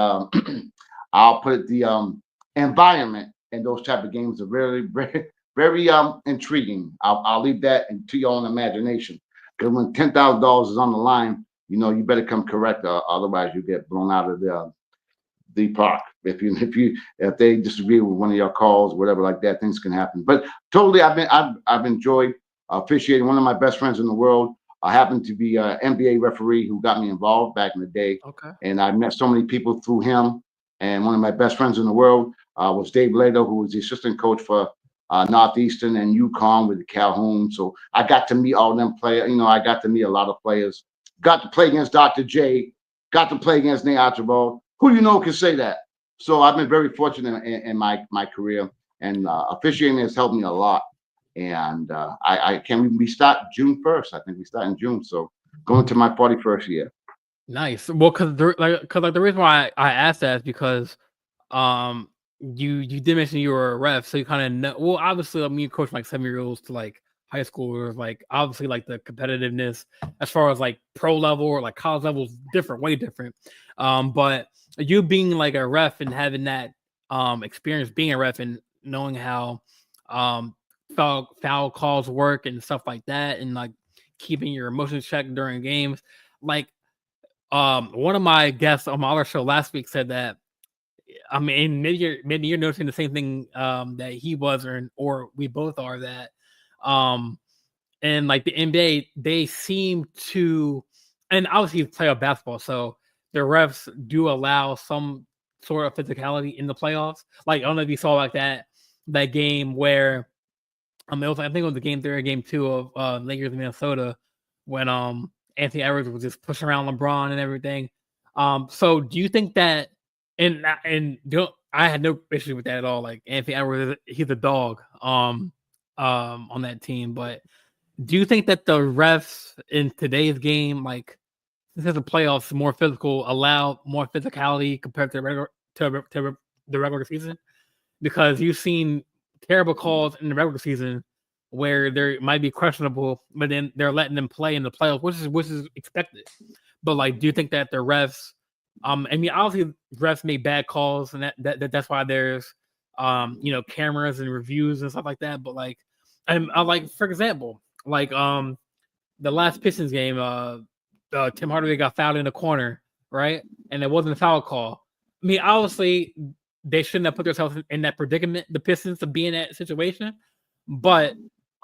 I'll put it the environment in those type of games are very, very, very intriguing. I'll leave that to your own imagination, because when $10,000 is on the line, you better come correct, otherwise you get blown out of the park. If they disagree with one of your calls, whatever like that, things can happen. But totally, I've enjoyed officiating. One of my best friends in the world happened to be an NBA referee who got me involved back in the day. Okay. And I met so many people through him. And one of my best friends in the world was Dave Lato, who was the assistant coach for Northeastern and UConn with Calhoun. So I got to meet all them players. I got to meet a lot of players. Got to play against Dr. J. Got to play against Nate Archibald. Who can say that? So I've been very fortunate in my career, and officiating has helped me a lot. And we start June 1st. I think we start in June. So going to my 41st year. Nice. Well, because the reason why I asked that is because you did mention you were a ref, so you kind of know. Well, obviously, you coach like 7-year-olds to like high schoolers. Like obviously, like the competitiveness as far as like pro level or like college level is different, way different. But you being like a ref and having that experience being a ref and knowing how foul calls work and stuff like that, and like keeping your emotions checked during games. Like one of my guests on my other show last week said that, I mean, maybe you're noticing the same thing that he was, or we both are, that and like the NBA, they seem to, and obviously play playoff basketball, so the refs do allow some sort of physicality in the playoffs. Like I don't know if you saw like that game where I think it was the game 3 or game 2 of Lakers Minnesota when Anthony Edwards was just pushing around LeBron and everything. So do you think that, and I had no issue with that at all. Like Anthony Edwards, he's a dog on that team. But do you think that the refs in today's game, like this is the playoffs, more physical, allow more physicality compared to to the regular season, because you've seen terrible calls in the regular season where they might be questionable, but then they're letting them play in the playoffs, which is expected. But like, do you think that the refs, I mean, obviously refs make bad calls, and that's why there's cameras and reviews and stuff like that. But like, and like, for example, like the last Pistons game, Tim Hardaway got fouled in the corner, right? And it wasn't a foul call. I mean, obviously they shouldn't have put themselves in that predicament, the Pistons, to be in that situation. But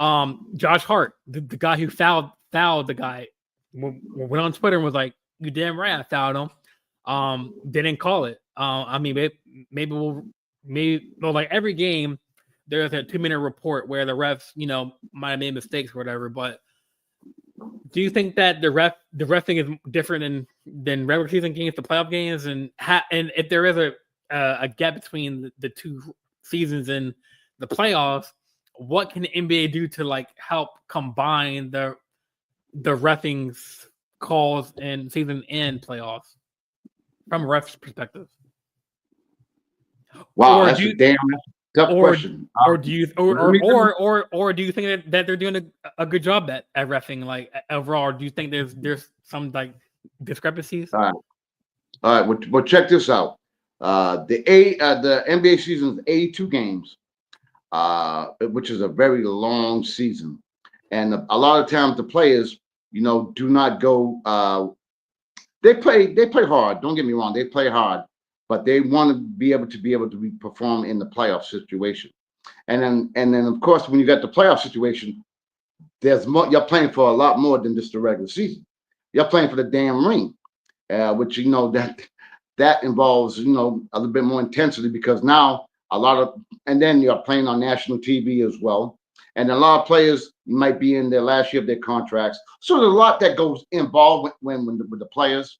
Josh Hart, the guy who fouled the guy, went on Twitter and was like, "You damn right, I fouled him." They didn't call it. I mean, maybe like every game, there's a 2-minute report where the refs, might have made mistakes or whatever. But do you think that the ref thing is different than regular season games to playoff games, and if there is a gap between the two seasons and the playoffs, what can the NBA do to like help combine the reffing's calls in season and playoffs from a ref's perspective? Wow, that's a damn tough question. Or do you do you think that they're doing a good job at reffing, like overall? Or do you think there's some like discrepancies? All right. Well, check this out. The NBA season is 82 games, which is a very long season, and a lot of times the players, do not go. They play hard. Don't get me wrong. They play hard, but they want to be able to perform in the playoff situation. And then of course, when you got the playoff situation, there's more. You're playing for a lot more than just the regular season. You're playing for the damn ring, which that involves a little bit more intensity, because now and then you're playing on national TV as well, and a lot of players might be in their last year of their contracts. So there's a lot that goes involved with the players,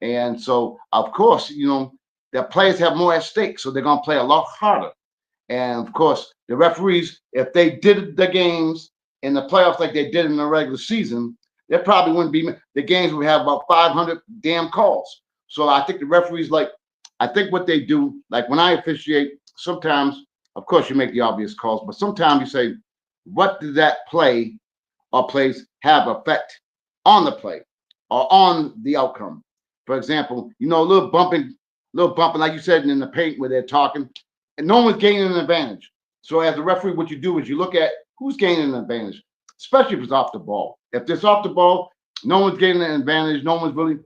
and so of course the players have more at stake, so they're gonna play a lot harder. And of course, the referees, if they did the games in the playoffs like they did in the regular season, there probably wouldn't be the games. We have about 500 damn calls. So I think the referees, I think what they do, like when I officiate, sometimes, of course, you make the obvious calls, but sometimes you say, what did that play or plays have effect on the play or on the outcome? For example, a little bumping, like you said, in the paint where they're talking, and no one's gaining an advantage. So as a referee, what you do is you look at who's gaining an advantage, especially if it's off the ball. If it's off the ball, no one's gaining an advantage. No one's really,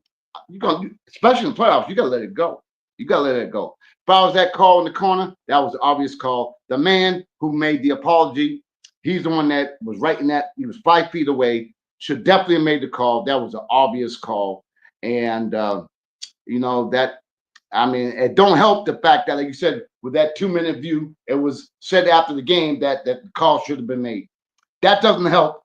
especially in the playoffs, you got to let it go. You got to let it go. If I was that call in the corner, that was an obvious call. The man who made the apology, he's the one that was writing that. He was 5 feet away. Should definitely have made the call. That was an obvious call. And, it don't help the fact that, like you said, with that 2-minute view, it was said after the game that the call should have been made. That doesn't help.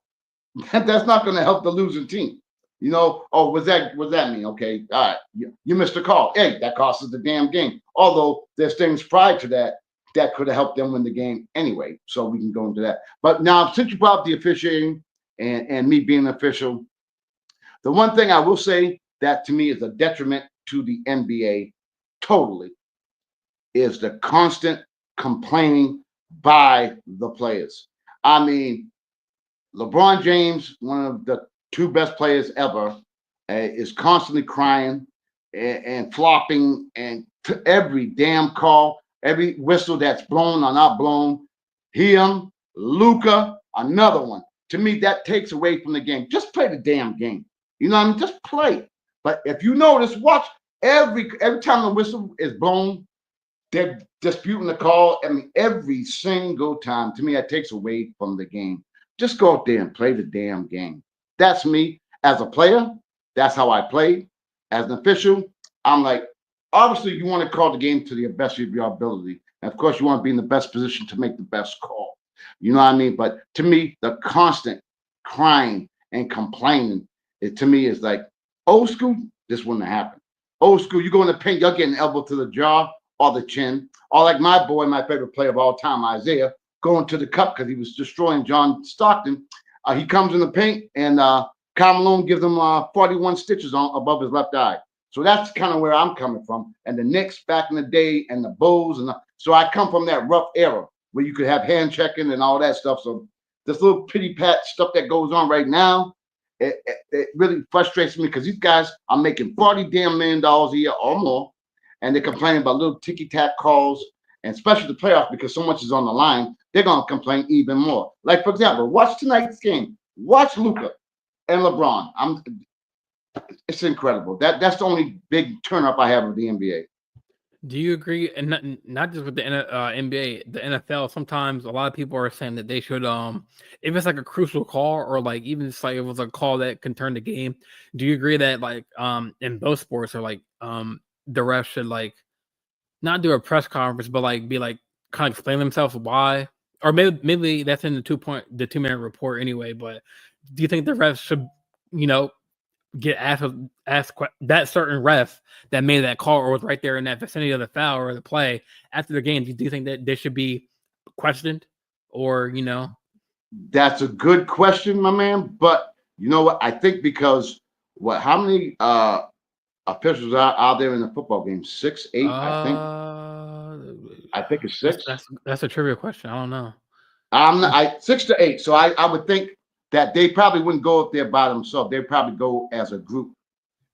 That's not going to help the losing team. What does that mean? Okay, all right, you missed a call. Hey, that cost us the damn game. Although there's things prior to that could have helped them win the game anyway. So we can go into that. But now, since you brought up the officiating and me being an official, the one thing I will say that to me is a detriment to the NBA totally is the constant complaining by the players. I mean, LeBron James, one of the 2 best players ever, is constantly crying and flopping, and every damn call, every whistle that's blown or not blown, him, Luka, another one. To me, that takes away from the game. Just play the damn game. Just play. But if you notice, watch every time the whistle is blown, they're disputing the call. I mean, every single time. To me, that takes away from the game. Just go out there and play the damn game. That's me as a player. That's how I play. As an official, I'm like, obviously, you want to call the game to the best of your ability. And of course, you want to be in the best position to make the best call. You know what I mean? But to me, the constant crying and complaining, to me is like, old school, this wouldn't have happened. Old school, you go in the paint, you're getting elbow to the jaw or the chin. Or like my boy, my favorite player of all time, Isaiah, going to the cup because he was destroying John Stockton. He comes in the paint, and Karl Malone gives him 41 stitches above his left eye. So that's kind of where I'm coming from. And the Knicks back in the day and the Bulls. So I come from that rough era where you could have hand checking and all that stuff. So this little pity pat stuff that goes on right now, it really frustrates me because these guys are making $40 damn million a year or more. And they're complaining about little ticky-tack calls, and especially the playoffs because so much is on the line. They're going to complain even more. Like, for example, watch tonight's game. Watch Luka and LeBron. It's incredible. That's the only big turn-up I have with the NBA. Do you agree? And not just with the NBA, the NFL. Sometimes a lot of people are saying that they should, if it's like a crucial call or like even just like if it was a call that can turn the game. Do you agree that like in both sports or like the ref should like not do a press conference, but like be like kind of explain themselves why, or maybe that's in the 2-minute report anyway. But do you think the refs should, get asked that certain ref that made that call or was right there in that vicinity of the foul or the play after the game? Do you think that they should be questioned or, That's a good question, my man. But you know what? I think because how many officials are out there in the football game? 6, 8, I think. I think it's 6. That's a trivia question. I don't know. 6 to 8. So I would think that they probably wouldn't go if they're by themselves. They'd probably go as a group.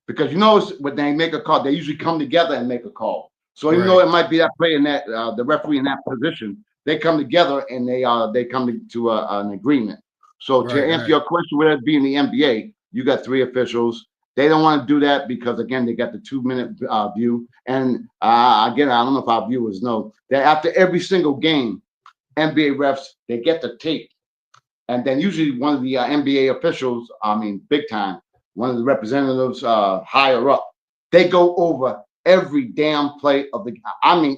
Because when they make a call, they usually come together and make a call. So even though it might be that player in that the referee in that position, they come together and they come to an agreement. So to answer your question, whether it be in the NBA, you got 3 officials. They don't want to do that because again, they got the 2-minute view. And again, I don't know if our viewers know that after every single game, NBA refs they get the tape, and then usually one of the NBA officials, big time, one of the representatives higher up, they go over every damn play of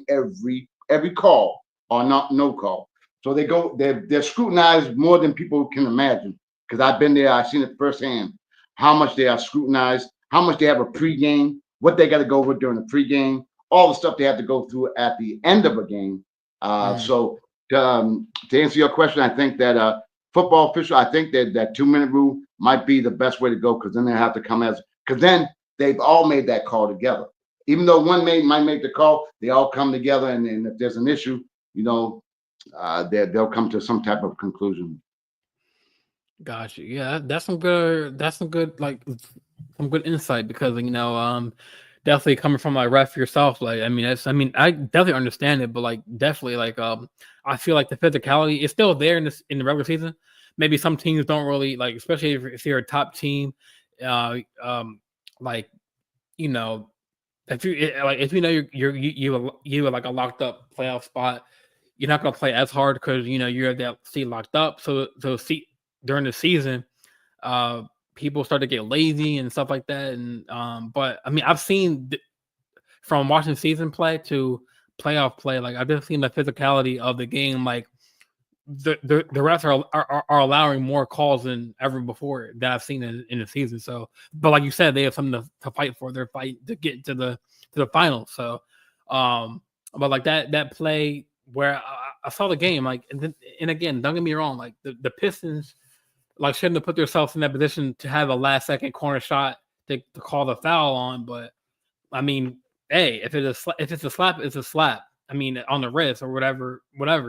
every call or no call. So they're scrutinized more than people can imagine. Because I've been there, I've seen it firsthand, how much they are scrutinized, how much they have a pregame, what they got to go over during the pregame, all the stuff they have to go through at the end of a game. So to answer your question, I think that football official, I think that 2-minute rule might be the best way to go because then they have to come because then they've all made that call together. Even though one might make the call, they all come together, and if there's an issue, they'll come to some type of conclusion. Gotcha. Yeah, that's some good like some good insight because definitely coming from a ref yourself, like I definitely understand it, but like definitely like I feel like the physicality is still there in the regular season. Maybe some teams don't really like, especially if you're a top team, like if you're like a locked up playoff spot, you're not gonna play as hard because you're that seat locked up. So during the season, people start to get lazy and stuff like that. And but I've seen from watching season play to playoff play, like I've just seen the physicality of the game. Like the refs are allowing more calls than ever before that I've seen in the season. So, but like you said, they have something to fight for. They're fighting to get to the finals. So, but like that play where I saw the game, like and again, don't get me wrong, like the Pistons like shouldn't have put themselves in that position to have a last second corner shot to call the foul on. But hey, if it's a slap, it's a slap. On the wrist or whatever.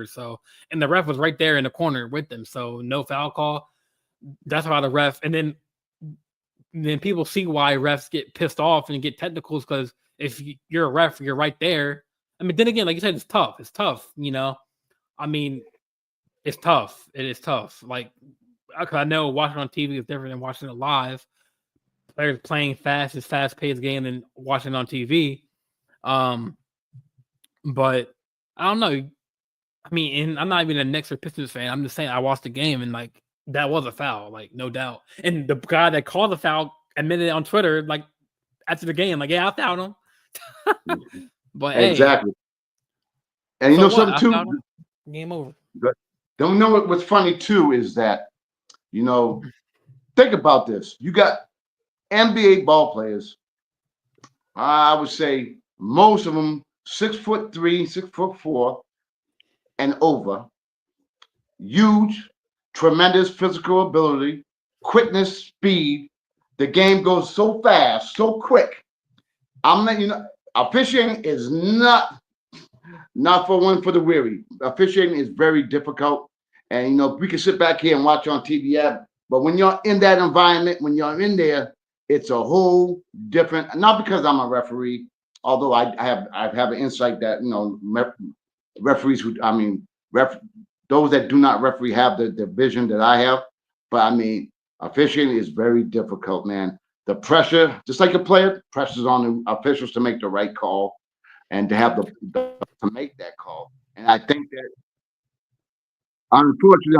So, and the ref was right there in the corner with them. So no foul call. That's why the ref, and then people see why refs get pissed off and get technicals because if you're a ref, you're right there. Then again, like you said, it's tough. It's tough. It's tough. It is tough. Like, I know watching on TV is different than watching it live. Players playing fast-paced game than watching on TV. But I don't know. And I'm not even a Knicks or Pistons fan. I'm just saying I watched the game and like that was a foul, like no doubt. And the guy that called the foul admitted it on Twitter, like after the game, like yeah, I fouled him. But exactly. And something too. Game over. But don't know what's funny too is that think about this. You got NBA ball players. I would say most of them 6'3", 6'4", and over. Huge, tremendous physical ability, quickness, speed. The game goes so fast, so quick I'm letting you know, officiating is not for one for the weary. Officiating is very difficult, and we can sit back here and watch on TV, but when you're in that environment, when you're in there, it's a whole different. Not because I'm a referee, although I have an insight that referees who those that do not referee have the vision that I have, but I mean officiating is very difficult, man. The pressure, just like a player, pressure's on the officials to make the right call and to have to make that call. And I think that unfortunately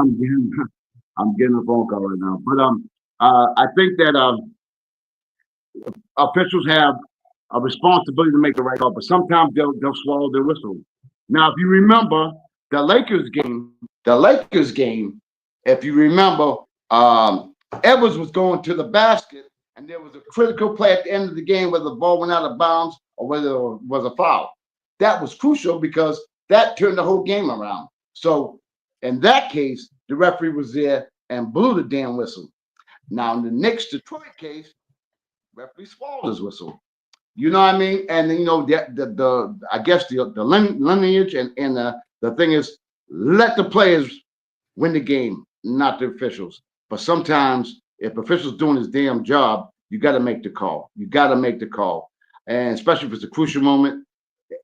I'm getting a phone call right now. But I think that officials have a responsibility to make the right call, but sometimes they'll swallow their whistle. Now, if you remember the Lakers game, if you remember, Edwards was going to the basket, and there was a critical play at the end of the game whether the ball went out of bounds or whether it was a foul. That was crucial because that turned the whole game around. So in that case, the referee was there and blew the damn whistle. Now in the Knicks Detroit case, referee swallowed his whistle. You know what I mean? And the I guess the lineage and the thing is, let the players win the game, not the officials. But sometimes if officials doing his damn job, you got to make the call. You got to make the call, and especially if it's a crucial moment.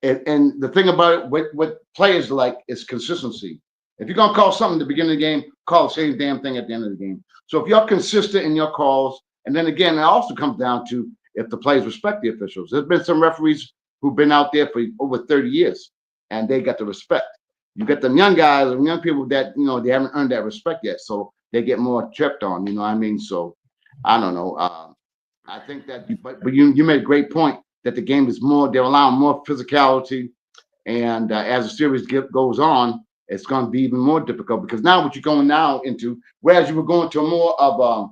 And the thing about it, what players like is consistency. If you're gonna call something at the beginning of the game, call the same damn thing at the end of the game. So if you're consistent in your calls, and then again, it also comes down to if the players respect the officials. There's been some referees who've been out there for over 30 years, and they got the respect. You get them young guys and young people that they haven't earned that respect yet, so they get more tripped on. You know what I mean? So I don't know. I think that, but you made a great point that the game is more. They're allowing more physicality, and as the series goes on, it's going to be even more difficult because now what you're going now into, whereas you were going to more of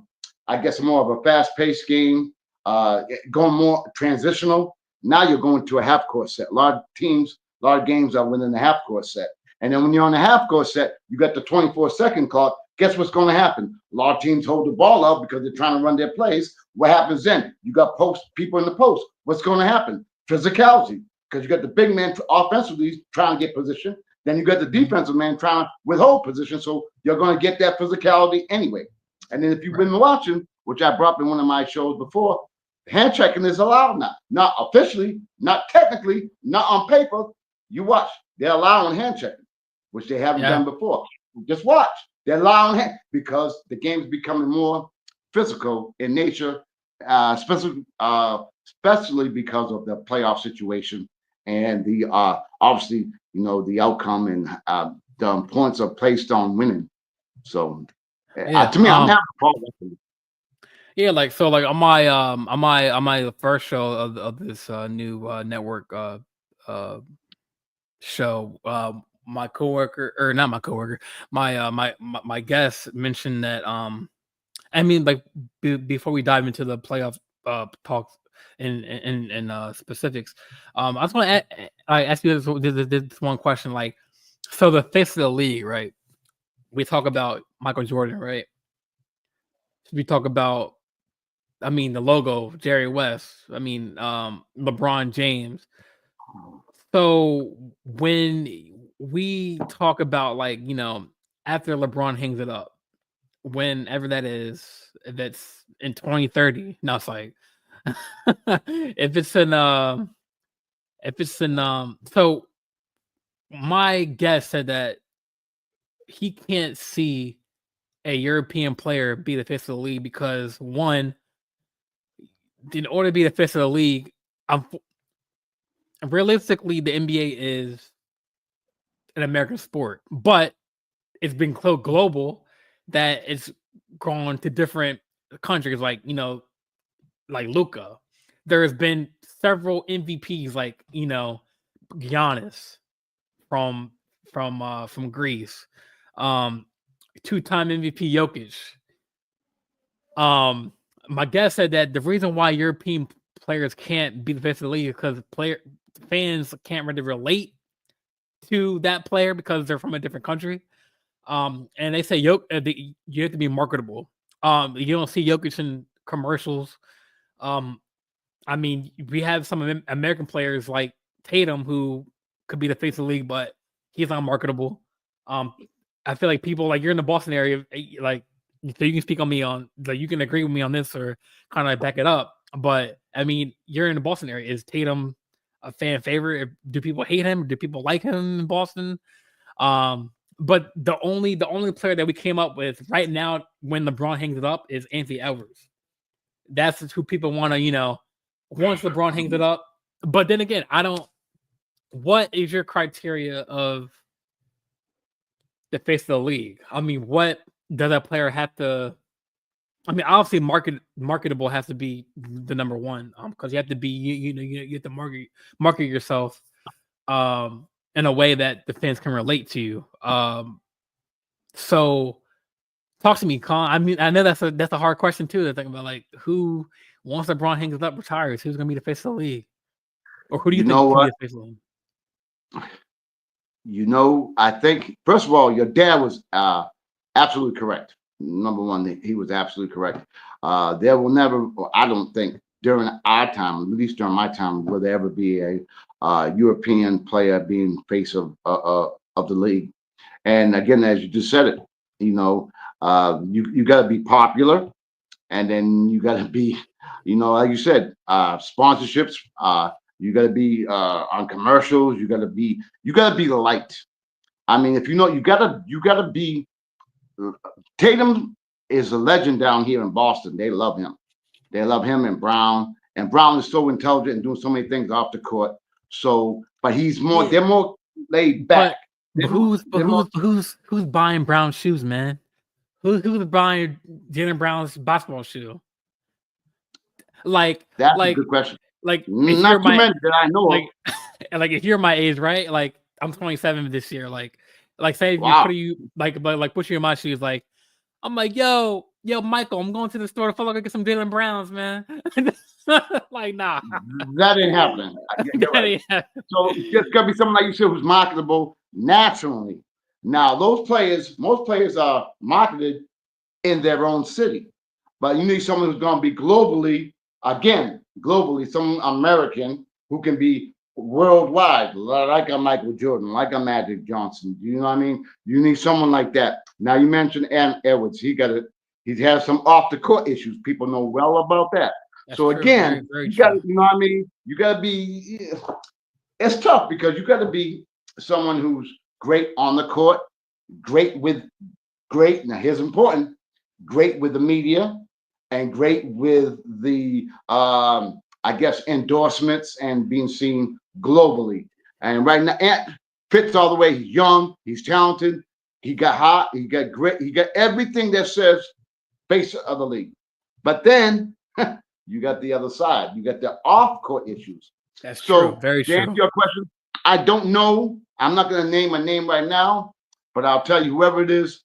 I guess more of a fast-paced game, going more transitional. Now you're going to a half-court set. A lot of games are within the half-court set. And then when you're on the half-court set, you got the 24-second clock. Guess what's going to happen? A lot of teams hold the ball up because they're trying to run their plays. What happens then? You got people in the post. What's going to happen? Physicality, because you got the big man offensively trying to get position. Then you got the defensive man trying to withhold position. So you're going to get that physicality anyway. And then if you've been watching, which I brought up in one of my shows before, hand checking is allowed now. Not officially, not technically, not on paper. You watch. They're allowing hand checking, which they haven't done before. Just watch. They're allowing hand because the game is becoming more physical in nature, especially because of the playoff situation and the obviously the outcome and the importance of placed on winning. So to me, I'm having a problem with it. Yeah, on my first show of this new network show, my coworker, or not my coworker, my guest mentioned that before we dive into the playoff talks in specifics, I was going to ask you this one question. Like, so the face of the league, right? We talk about Michael Jordan, right? We talk about, the logo, Jerry West. LeBron James. So when we talk about after LeBron hangs it up, whenever that is, if it's in 2030, no, it's like if it's in so my guest said that he can't see a European player be the face of the league because one, in order to be the face of the league, realistically the NBA is an American sport, but it's been so global that it's gone to different countries, like Luka. There has been several MVPs, like Giannis from Greece, two-time MVP Jokic. My guest said that the reason why European players can't be the face of the league is because fans can't really relate to that player because they're from a different country. And they say you have to be marketable. You don't see Jokic in commercials. I mean, we have some American players like Tatum who could be the face of the league, but he's unmarketable. I feel like people like you're in the Boston area, like so you can speak on me on like you can agree with me on this or kind of like back it up. But I mean, you're in the Boston area. Is Tatum a fan favorite? Do people hate him? Do people like him in Boston? But the only player that we came up with right now when LeBron hangs it up is Anthony Edwards. That's who people want to, once LeBron hangs it up. But then again, what is your criteria of the face of the league? I mean, what does that player have to? I mean, obviously, marketable has to be the number one, because you have to be, you have to market yourself, in a way that the fans can relate to you. So talk to me, Con. I mean, I know that's a hard question too to think about. Like, who once LeBron hangs it up, retires, who's going to be the face of the league, or who do you think can be the face of the league? I think first of all, your dad was absolutely correct. Number one, he was absolutely correct. There will never, I don't think, during our time, at least during my time, will there ever be a European player being face of the league. And again, as you just said it, you got to be popular, and then you got to be, like you said, sponsorships. You got to be on commercials. You got to be the light. I mean, if you got to be. Tatum is a legend down here in Boston. They love him. They love him and Brown. And Brown is so intelligent and doing so many things off the court. So, but he's more. Yeah. They're more laid back. But who's buying Brown's shoes, man? Who's buying Jaylen Brown's basketball shoe? Like that's a good question. Like not too many that I know of. Like if you're my age, right? Like I'm 27 this year. Like say wow. put you in my shoes. Like I'm like, yo, Michael, I'm going to the store to follow get some Jaylen Browns, man. Like nah, that ain't happening. Right. So it's just gotta be someone like you said who's marketable nationally. Now most players are marketed in their own city, but you need someone who's going to be globally, some American who can be worldwide, like a Michael Jordan, like a Magic Johnson. You know what I mean? You need someone like that. Now you mentioned Edwards. He has some off the court issues. People know well about that. That's so true. Again, very, very you got to, you know what I mean? You got to be. It's tough because you got to be someone who's great on the court, great. Now here's important: great with the media, and great with the endorsements and being seen globally. And right now, Ant fits all the way. He's young, he's talented, he got hot, he got great, he got everything that says face of the league. But then you got the other side. You got the off-court issues. That's true. Very true. To answer your question, I don't know. I'm not going to name a name right now, but I'll tell you, whoever it is,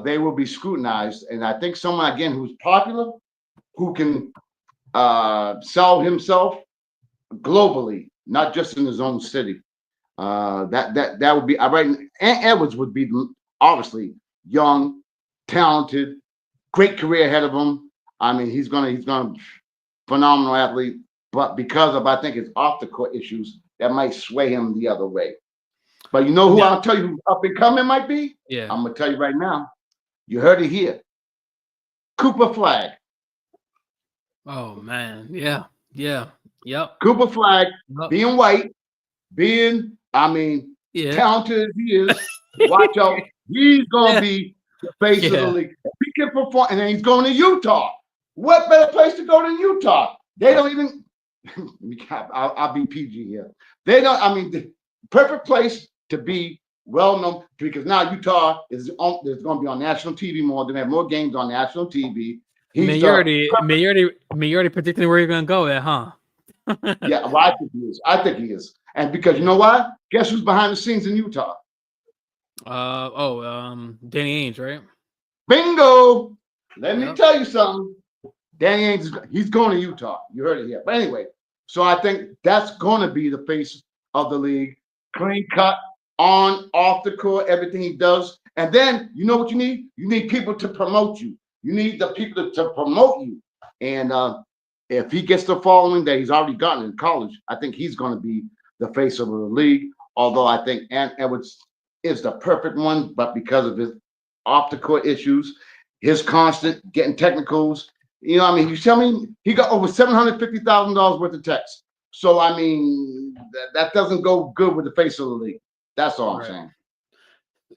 they will be scrutinized. And I think someone, again, who's popular, who can sell himself globally, not just in his own city. That would be right. Ant Edwards would be obviously young, talented, great career ahead of him. I mean, he's gonna phenomenal athlete, but because of I think his off the court issues, that might sway him the other way. But you know who I'll tell you who up and coming might be? Yeah, I'm gonna tell you right now. You heard it here. Cooper Flag. Oh man, yeah, yep. Cooper Flag, being white, talented as he is. Watch out, he's gonna be the face of the league. If he can perform, and then he's going to Utah. What better place to go than Utah? They don't even. I'll be PG here. They don't. I mean, the perfect place to be well known because now Utah is going to be on national TV more. They have more games on national TV. You already predicting where you're going to go at, huh? Yeah, well, I think he is. And because you know why? Guess who's behind the scenes in Utah? Danny Ainge, right? Bingo! Let me tell you something. Danny Ainge, he's going to Utah. You heard it here. But anyway, so I think that's going to be the face of the league. Clean cut, on, off the court, everything he does. And then, you know what you need? You need people to promote you. You need the people to promote you. And if he gets the following that he's already gotten in college, I think he's going to be the face of the league. Although I think Ant Edwards is the perfect one, but because of his off the court issues, his constant getting technicals, you know, I mean, you tell me he got over $750,000 worth of techs. So I mean, that doesn't go good with the face of the league. That's all I'm saying.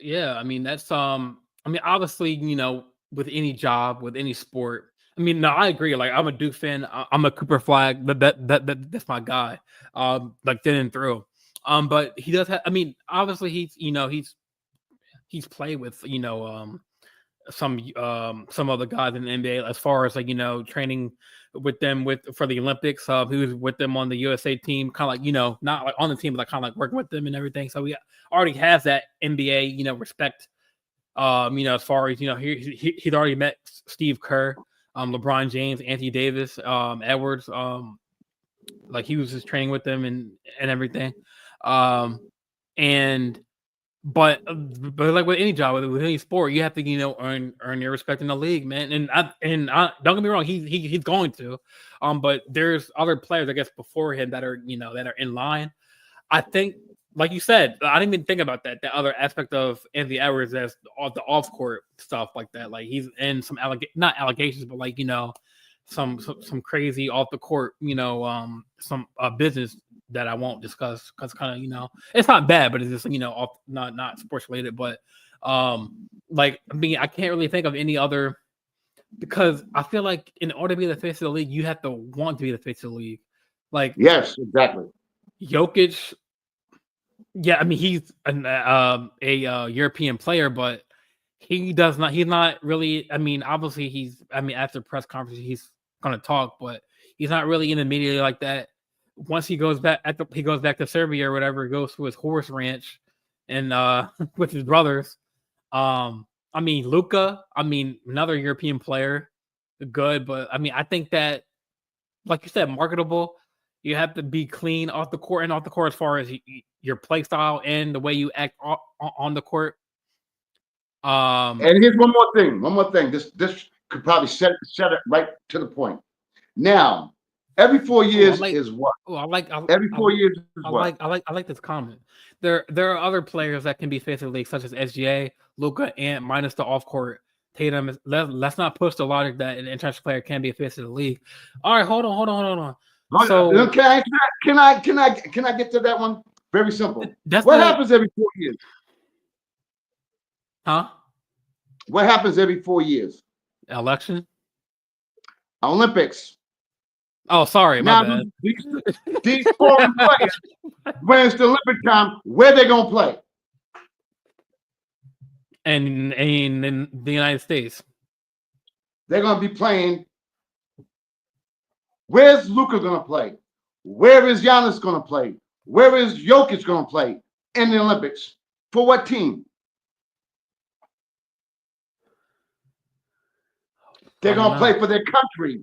Yeah, I mean that's I mean obviously, you know, with any job, with any sport. I mean, no, I agree. Like I'm a Duke fan. I'm a Cooper Flag. That's my guy. Like through and through. But he does have. I mean, obviously he's played with some other guys in the NBA as far as like training with them for the Olympics. He was with them on the USA team, kind of like not like on the team, but like kind of like working with them and everything. So he already has that NBA respect. As far as he'd already met Steve Kerr, LeBron James, Anthony Davis, Edwards. Like he was just training with them and everything. But like with any job, with any sport, you have to earn your respect in the league, man. And don't get me wrong, he's going to. But there's other players, I guess, before him that are in line. I think, like you said, I didn't even think about that other aspect of Anthony Edwards as the off court stuff like that. Like he's in some not allegations, but like some crazy off the court, some business that I won't discuss because kind of it's not bad, but it's just off, not sports related. But like I mean, I can't really think of any other, because I feel like in order to be the face of the league, you have to want to be the face of the league. Like yes, exactly. Jokic. Yeah, I mean he's a European player, but he's not really. I mean, obviously after press conference he's gonna talk, but he's not really in the media like that. Once he goes back to Serbia or whatever, he goes to his horse ranch and with his brothers. I mean Luka, another European player, good, but I mean I think that, like you said, marketable. You have to be clean off the court and off the court as far as your play style and the way you act on the court. And here's one more thing. This could probably set it right to the point. Now, every 4 years is what? Every 4 years is what? I like this comment. There are other players that can be face of the league, such as SGA, Luka, and minus the off court. Tatum. Let's not push the logic that an international player can be a face of the league. All right, hold on. So can I get to that one? Very simple. What happens every 4 years? Huh? What happens every 4 years? Election? Olympics. Oh, sorry, my bad. These foreign players, when it's the Olympic time, where they gonna play? And in the United States, they're gonna be playing. Where's Luka gonna play? Where is Giannis gonna play? Where is Jokic gonna play in the Olympics? For what team? They're gonna play for their country.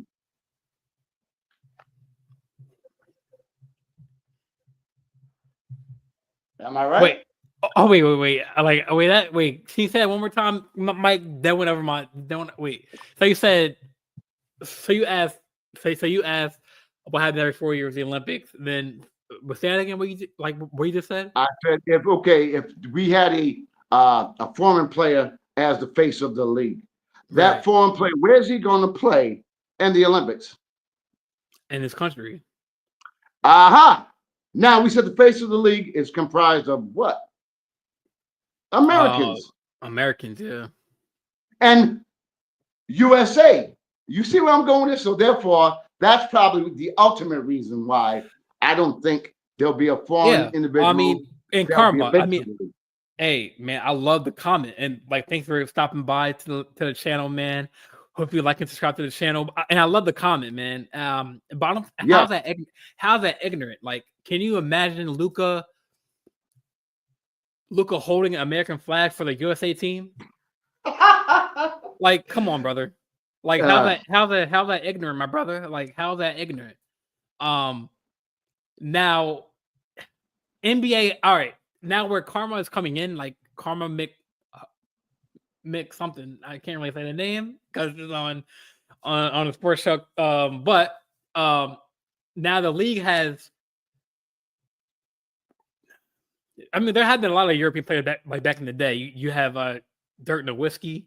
Am I right? Wait. Can you say that one more time, Mike? That went over my. Wait. So you said. So you asked what happened every 4 years the Olympics. Then was that again? What you just said? I said if we had a foreign player as the face of the league, that foreign player, where's he going to play in the Olympics? In his country. Aha! Now we said the face of the league is comprised of what? Americans. Americans, yeah. And USA. You see where I'm going with this? So therefore, that's probably the ultimate reason why I don't think there'll be a foreign individual. I mean, in karma. Hey man, I love the comment, and like thanks for stopping by to the channel, man. Hope you like and subscribe to the channel. And I love the comment, man. But how's that ignorant? Like, can you imagine Luka holding an American flag for the USA team? Like, come on, brother. Like, how's that ignorant, my brother? Like, how's that ignorant? Now, NBA. All right, now where karma is coming in, like Karma Mick something. I can't really say the name because it's on a sports show. But Now the league has. I mean, there have been a lot of European players back in the day. You have Dirk Nowitzki.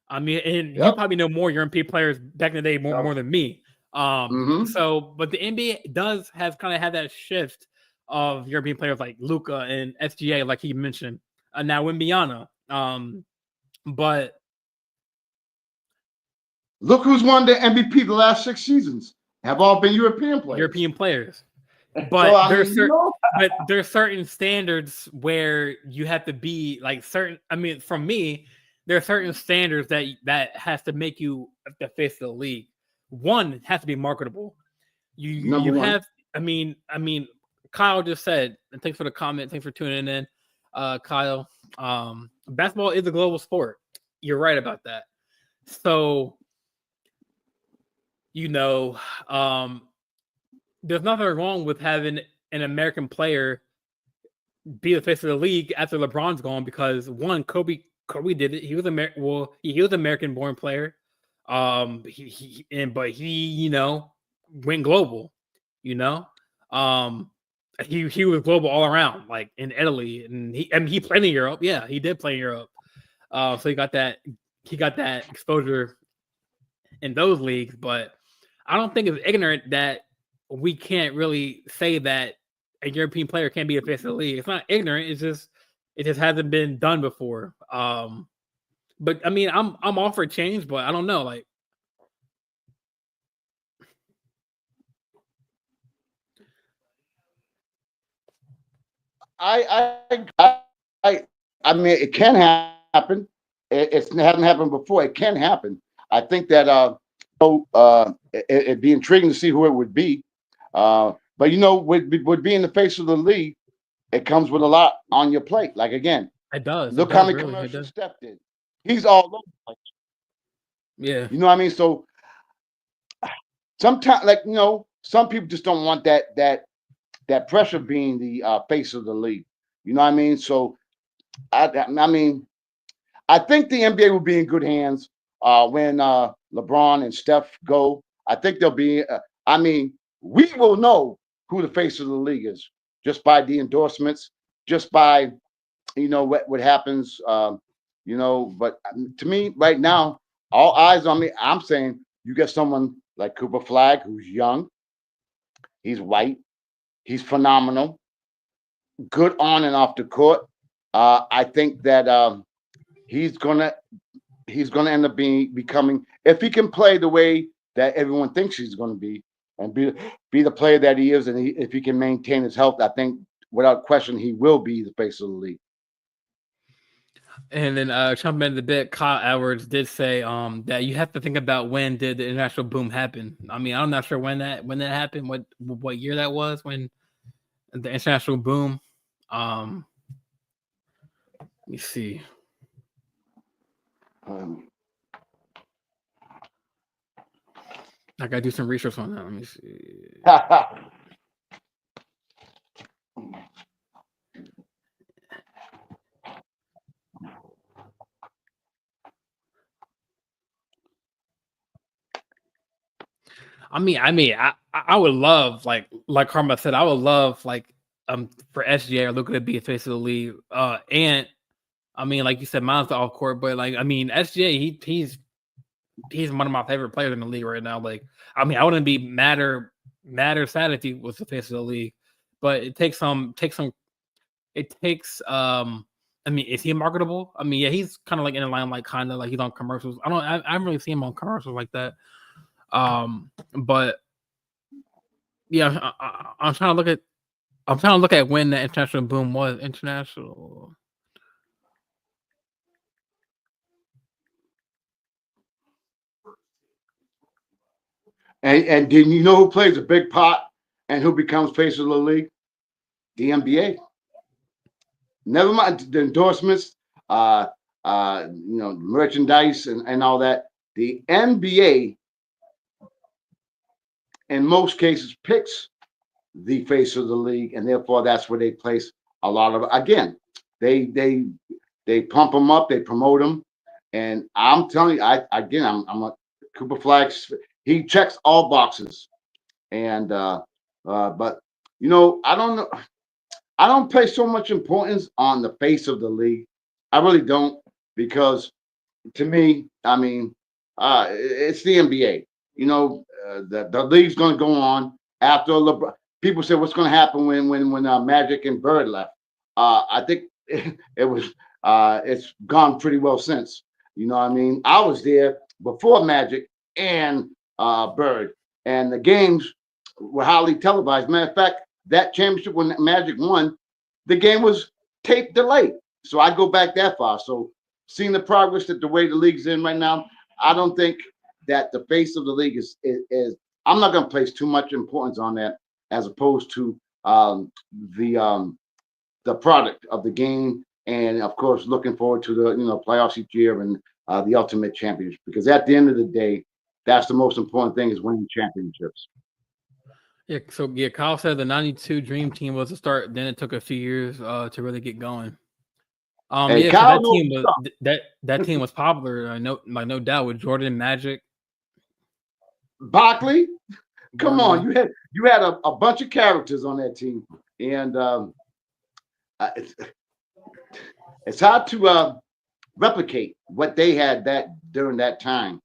I mean, and you probably know more European players back in the day more than me. So, but the NBA does have kind of had that shift of European players like Luka and SGA, like he mentioned. Now Wembanyama. But look who's won the MVP the last 6 seasons. Have all been European players. But so, there's certain standards where you have to be like certain. I mean, from me, there are certain standards that has to make you the face of the league. One has to be marketable. You have. I mean, Kyle just said, and thanks for the comment. Thanks for tuning in, Kyle. Basketball is a global sport. You're right about that. So, there's nothing wrong with having an American player be the face of the league after LeBron's gone because one, Kobe did it. He was he was an American-born player. But he went global. He was global all around, like in Italy, and he played in Europe. Yeah, he did play in Europe. So he got that exposure in those leagues. But I don't think it's ignorant that we can't really say that a European player can't be a face of the league. It's not ignorant. It just hasn't been done before. But I mean, I'm all for change, but I don't know. Like, I mean, it can happen. It hasn't happened before. It can happen. I think that it'd be intriguing to see who it would be. But with being the face of the league, it comes with a lot on your plate. Like again, it does. Look how many commercials Steph did. He's all over. Like, yeah, you know what I mean. So sometimes, some people just don't want that pressure being the face of the league. You know what I mean. So I think the NBA will be in good hands when LeBron and Steph go. I think they'll be. We will know who the face of the league is just by the endorsements, just by what happens. But to me, right now, all eyes on me. I'm saying you get someone like Cooper Flag, who's young, he's white, he's phenomenal, good on and off the court. I think that he's gonna end up becoming, if he can play the way that everyone thinks he's going to be, and be the player that he is, and if he can maintain his health, I think without question he will be the face of the league. And then jumping into the bit, Kyle Edwards did say that you have to think about when did the international boom happen. I mean, I'm not sure when that happened, what year that was when the international boom. Let me see. I gotta do some research on that. Let me see. I would love, like Karma said, I would love for SGA or Luka to be a face of the league. And I mean, like you said, mine's the off court, but SGA, he's one of my favorite players in the league right now. Like, I mean, I wouldn't be mad or sad if he was the face of the league, but it takes I mean, is he marketable? I mean, yeah, he's kind of like in the limelight, kind of like he's on commercials. I haven't really seen him on commercials like that. But yeah, I'm trying to look at when the international boom was. International. And did you know who plays a big part and who becomes face of the league? The NBA. Never mind the endorsements, merchandise and all that. The NBA, in most cases, picks the face of the league, and therefore that's where they place a lot of. Again, they pump them up, they promote them, and I'm telling you, I'm a Cooper Flag. He checks all boxes. And but you know, I don't know. I don't place so much importance on the face of the league. I really don't, because to me, I mean, it's the NBA. You know, the league's going to go on after LeBron. People say what's going to happen when Magic and Bird left. I think it was it's gone pretty well since. You know what I mean? I was there before Magic and Bird, and the games were highly televised. Matter of fact, that championship when Magic won, the game was tape delayed. So I go back that far. So seeing the progress that the way the league's in right now, I don't think that the face of the league is I'm not going to place too much importance on that as opposed to the the product of the game, and of course looking forward to the playoffs each year and the ultimate championship, because at the end of the day, that's the most important thing, is winning championships. Yeah, so yeah, Kyle said the '92 Dream Team was the start. Then it took a few years to really get going. Hey, Yeah, because Kyle that knows team was that team was popular. No doubt, with Jordan, Magic, Barkley. Come on, Barkley. you had a bunch of characters on that team, and uh, it's, it's hard to replicate what they had that during that time.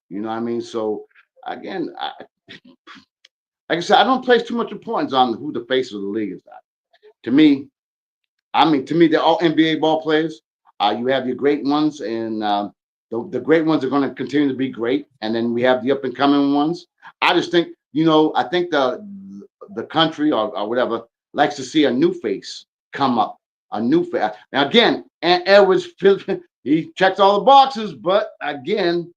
You know what I mean? So again, like I said, I don't place too much importance on who the face of the league is. To me, to me, they're all NBA ball players. You have your great ones, and the great ones are going to continue to be great. And then we have the up and coming ones. I just think, I think the country or whatever likes to see a new face come up, a new face. Now again, and Edwards, he checks all the boxes, but again,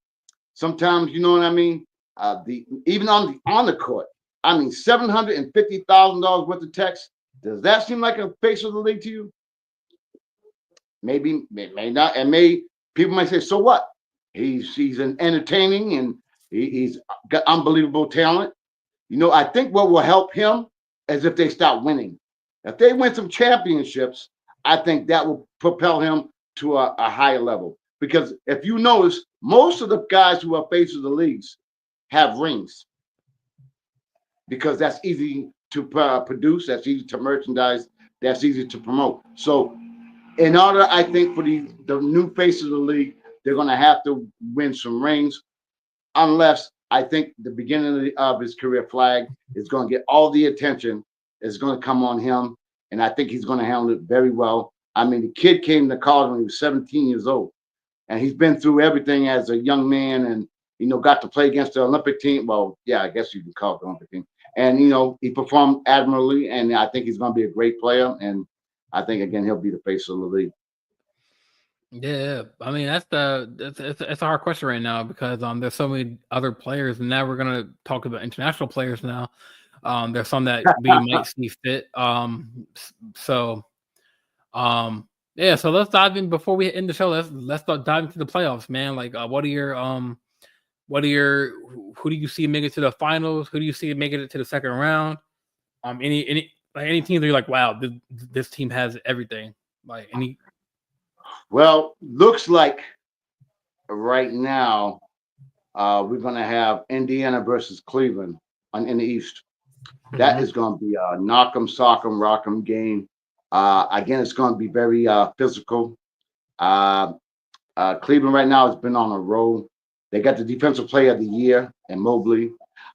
sometimes you know what I mean. The even on the court, I mean, $750,000 worth of text. Does that seem like a face of the league to you? Maybe, may not, and people might say, so what? He's an entertaining, and he's got unbelievable talent. I think what will help him is if they start winning. If they win some championships, I think that will propel him to a higher level. Because if you notice, most of the guys who are faces of the leagues have rings, because that's easy to produce, that's easy to merchandise, that's easy to promote. So in order, I think, for the new faces of the league, they're going to have to win some rings, unless I think the beginning of his career, Flag, is going to get all the attention. Is going to come on him, and I think he's going to handle it very well. I mean, the kid came to college when he was 17 years old, and he's been through everything as a young man, and got to play against the Olympic team. Well, yeah, I guess you can call it the Olympic team. And he performed admirably, and I think he's going to be a great player. And I think again he'll be the face of the league. Yeah, I mean it's a hard question right now, because there's so many other players, and now we're gonna talk about international players now. There's some that we might see fit. So yeah, so let's dive in before we end the show. Let's dive into the playoffs, man. Like, who do you see making it to the finals? Who do you see making it to the second round? Any teams that you're like, wow, this team has everything. Like any. Well, looks like right now we're going to have Indiana versus Cleveland in the East. That is going to be a knock'em, sock'em, rock'em game. Again, it's going to be very physical. Cleveland right now has been on a roll. They got the defensive player of the year in Mobley.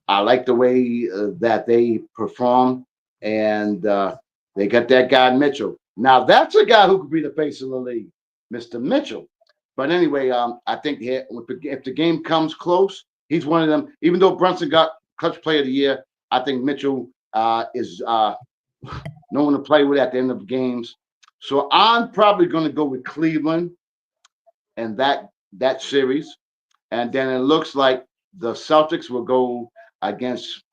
I like the way that they perform, and they got that guy Mitchell. Now that's a guy who could be the face of the league, Mr. Mitchell. But anyway, I think if the game comes close, he's one of them. Even though Brunson got clutch player of the year, I think Mitchell is no one to play with at the end of the games. So I'm probably going to go with Cleveland and that series. And then it looks like the Celtics will go against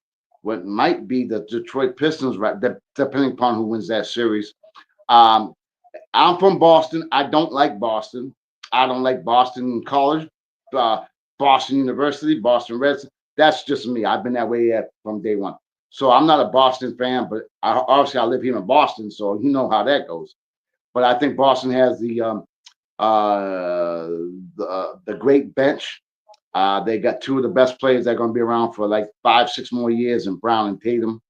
what might be the Detroit Pistons, right? Depending upon who wins that series. I'm from Boston. I don't like Boston. I don't like Boston College, Boston University, Boston Reds. That's just me. I've been that way from day one. So I'm not a Boston fan, but obviously I live here in Boston, so you know how that goes. But I think Boston has the great bench. They got two of the best players that are going to be around for like 5, 6 more years in Brown and Tatum.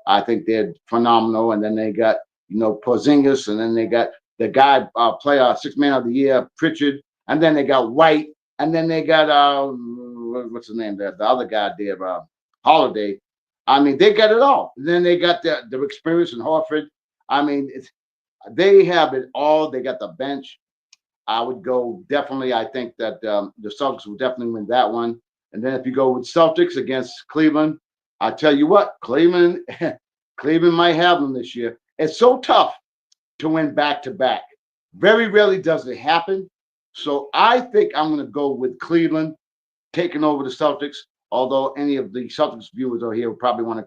I think they're phenomenal. And then they got, Porzingis, and then they got the guy player 6 man of the year, Pritchard, and then they got White, and then they got what's his name? The other guy there, Holiday. I mean, they got it all. And then they got the experience in Horford. I mean, they have it all. They got the bench. I would go definitely. I think that the Celtics will definitely win that one. And then if you go with Celtics against Cleveland, I tell you what, Cleveland might have them this year. It's so tough to win back to back. Very rarely does it happen. So I think I'm going to go with Cleveland taking over the Celtics. Although any of the Celtics viewers are here will probably want to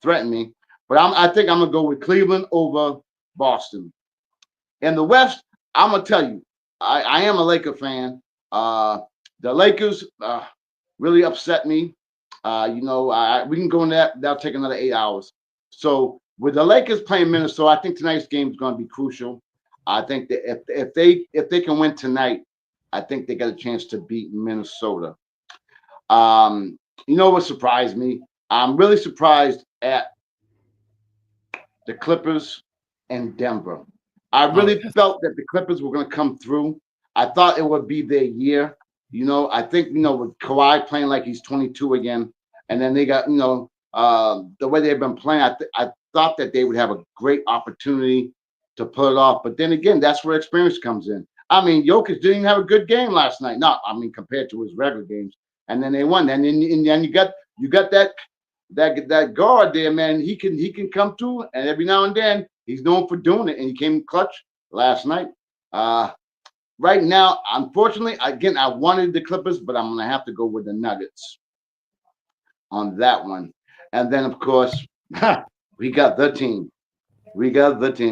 threaten me, but I think I'm going to go with Cleveland over Boston. In the West, I'm going to tell you, I am a Laker fan. The Lakers really upset me. We can go in that. That'll take another 8 hours. So with the Lakers playing Minnesota, I think tonight's game is going to be crucial. I think that if they can win tonight, I think they got a chance to beat Minnesota. What surprised me? I'm really surprised at the Clippers and Denver. I really felt that the Clippers were going to come through. I thought it would be their year. I think, with Kawhi playing like he's 22 again, and then they got, the way they've been playing, I thought that they would have a great opportunity to pull it off. But then again, that's where experience comes in. I mean, Jokic didn't even have a good game last night. Compared to his regular games. And then they won. And then you got that guard there, man. He can come through, and every now and then he's known for doing it. And he came clutch last night. Right now, unfortunately, again, I wanted the Clippers, but I'm gonna have to go with the Nuggets on that one. And then, of course, we got the team.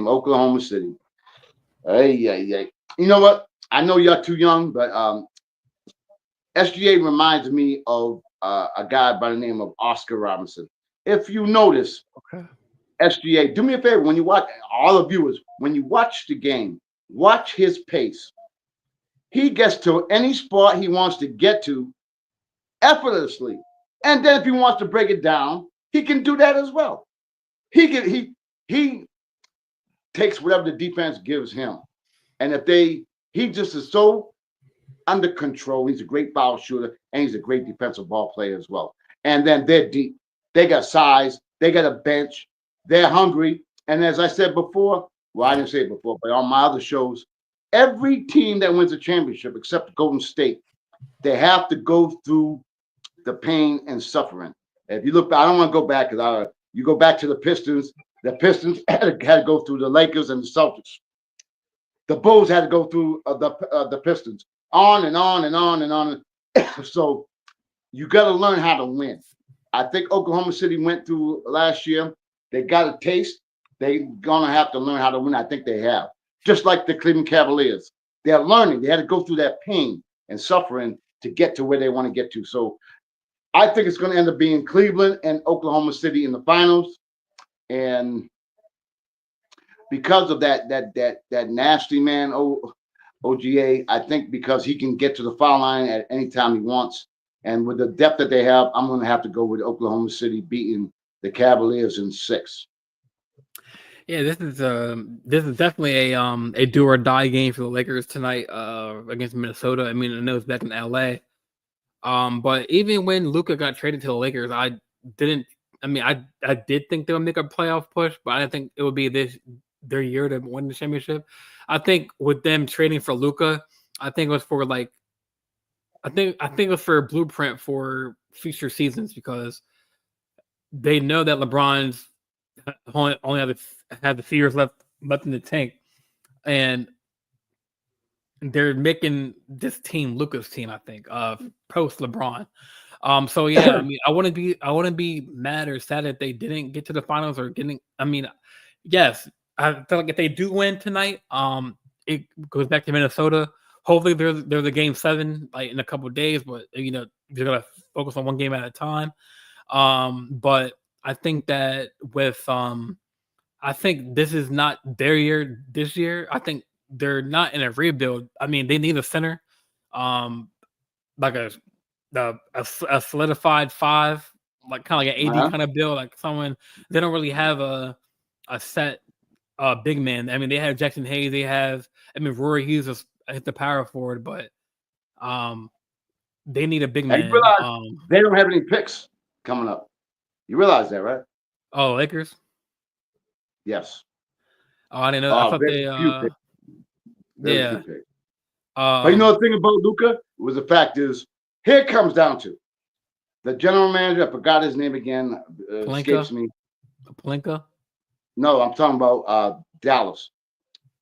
Oklahoma City. Hey. You know what? I know you're too young, but SGA reminds me of a guy by the name of Oscar Robinson. If you notice, SGA, do me a favor, when you watch, all the viewers, when you watch the game, watch his pace. He gets to any spot he wants to get to effortlessly. And then if he wants to break it down, he can do that as well. He takes whatever the defense gives him. And he just is so under control. He's a great foul shooter, and he's a great defensive ball player as well. And then they're deep. They got size. They got a bench. They're hungry. And as I said before, well, I didn't say it before, but on my other shows, every team that wins a championship, except Golden State, they have to go through the pain and suffering. If you look, I don't want to go back because you go back to the Pistons. The Pistons had to go through the Lakers and the Celtics. The Bulls had to go through the Pistons. On and on and on and on. So you got to learn how to win. I think Oklahoma City went through last year. They got a taste. They're going to have to learn how to win. I think they have. Just like the Cleveland Cavaliers. They're learning. They had to go through that pain and suffering to get to where they want to get to. So I think it's going to end up being Cleveland and Oklahoma City in the finals. And because of that nasty man, OGA, I think because he can get to the foul line at any time he wants. And with the depth that they have, I'm going to have to go with Oklahoma City beating the Cavaliers in 6. Yeah, this is definitely a do or die game for the Lakers tonight against Minnesota. I mean, I know it's back in LA. But even when Luka got traded to the Lakers, I did think they would make a playoff push, but I didn't think it would be their year to win the championship. I think with them trading for Luka, I think it was for it was for a blueprint for future seasons because they know that LeBron's only had the few years left in the tank, and they're making this team Luka's team. I think post LeBron. So yeah, I mean, I wouldn't be mad or sad if they didn't get to the finals or getting. I mean, yes, I feel like if they do win tonight, it goes back to Minnesota. Hopefully, they're the game 7 like in a couple of days, but they're gonna focus on one game at a time. But I think that with I think this is not their year this year. I think they're not in a rebuild. I mean, they need a center, like a a solidified five, like kind of like an AD Uh-huh. kind of build, like someone they don't really have a set big man. I mean, they have Jackson Hayes, they have Rory Hughes is the power forward, but they need a big And you man. realize they don't have any picks coming up. You realize that, right? Oh, Lakers. Yes. Oh, I didn't know. I thought Very they few picks. Very few yeah. picks. But you know the thing about Luka was the fact is here it comes down to the general manager. I forgot his name again. Escapes me. Palenka. No, I'm talking about Dallas.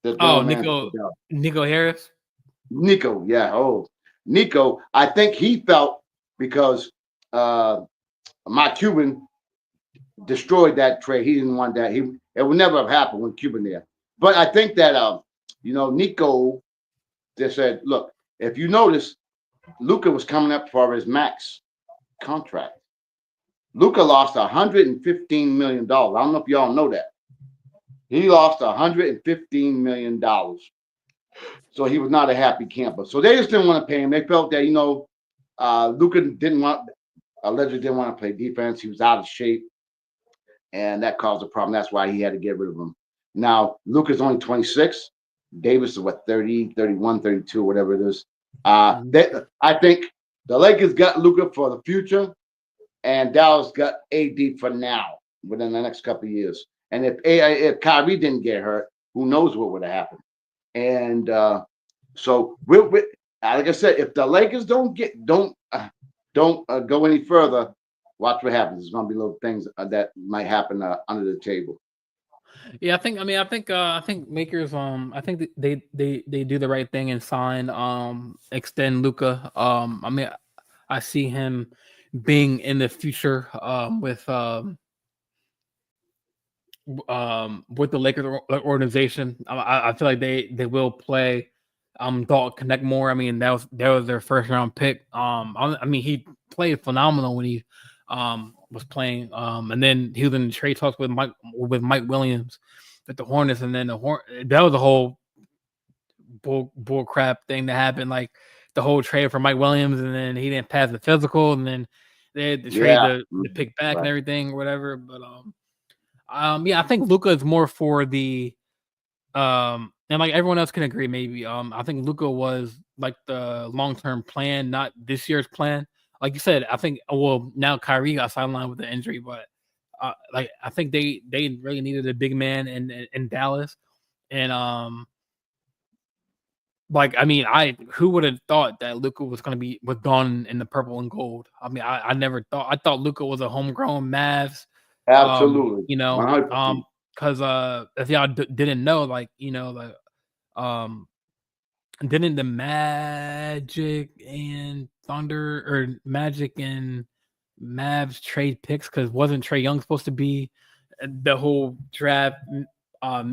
The general manager for Dallas. Nico Harris. Nico, yeah. Oh, Nico. I think he felt because Mike Cuban destroyed that trade. He didn't want that. It would never have happened with Cuban there. But I think that Nico just said, look, if you notice, Luka was coming up for his max contract. Luka lost $115 million. I don't know if y'all know that. He lost $115 million. So he was not a happy camper. So they just didn't want to pay him. They felt that, Luka allegedly didn't want to play defense. He was out of shape. And that caused a problem. That's why he had to get rid of him. Now, Luka's only 26. Davis is what, 30, 31, 32, whatever it is. I think the Lakers got Luka for the future, and Dallas got AD for now, within the next couple of years. And if Kyrie didn't get hurt, who knows what would have happened? And so, like I said, if the Lakers don't go any further, watch what happens. There's going to be little things that might happen under the table. Yeah, I think Lakers. I think they do the right thing and sign extend Luka. I see him being in the future with the Lakers organization. I feel like they will play Dalton Connect more. I mean, that was their first round pick. He played phenomenal when he was playing. And then he was in the trade talks with Mike Williams at the Hornets, and then that was a whole bull crap thing that happened. Like the whole trade for Mike Williams, and then he didn't pass the physical, and then they had to trade the pick back and everything or whatever. But I think Luka is more for the and like everyone else can agree, maybe. I think Luka was like the long-term plan, not this year's plan. Like you said, I think now Kyrie got sidelined with the injury, but I think they really needed a big man in Dallas. And who would have thought that Luka was gone in the purple and gold? I mean, I never thought. I thought Luka was a homegrown Mavs. Absolutely. Because if y'all didn't know, didn't the Magic and Thunder or Magic and Mavs trade picks? Because wasn't Trae Young supposed to be the whole draft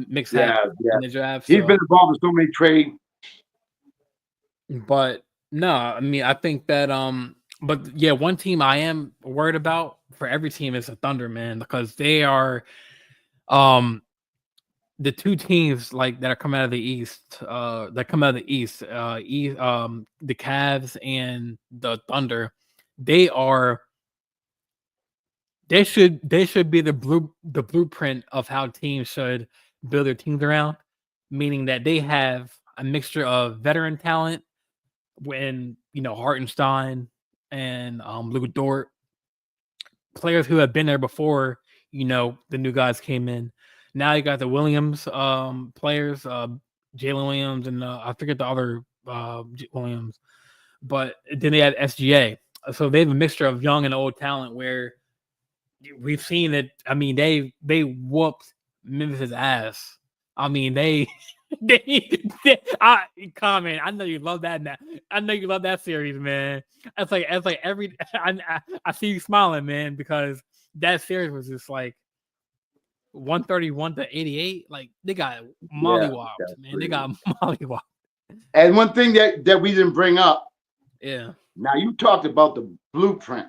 mix in the draft? He's been involved in so many trades. But no, I mean, I think that but yeah, one team I am worried about for every team is the Thunder, man, because they are the two teams that are coming out of the East, the Cavs and the Thunder, they should be the blueprint of how teams should build their teams around, meaning that they have a mixture of veteran talent when Hartenstein and Lou Dort, players who have been there before, the new guys came in. Now you got the Williams players, Jalen Williams, and I forget the other Williams, but then they had SGA. So they have a mixture of young and old talent where we've seen it. I mean, they whooped Memphis' ass. I mean, ConMan, I know you love that. I know you love that series, man. It's like every I see you smiling, man, because that series was just like 131 to 88. Like they got mollywopped, man. They got mollywopped. And one thing that we didn't bring up. Yeah. Now you talked about the blueprint.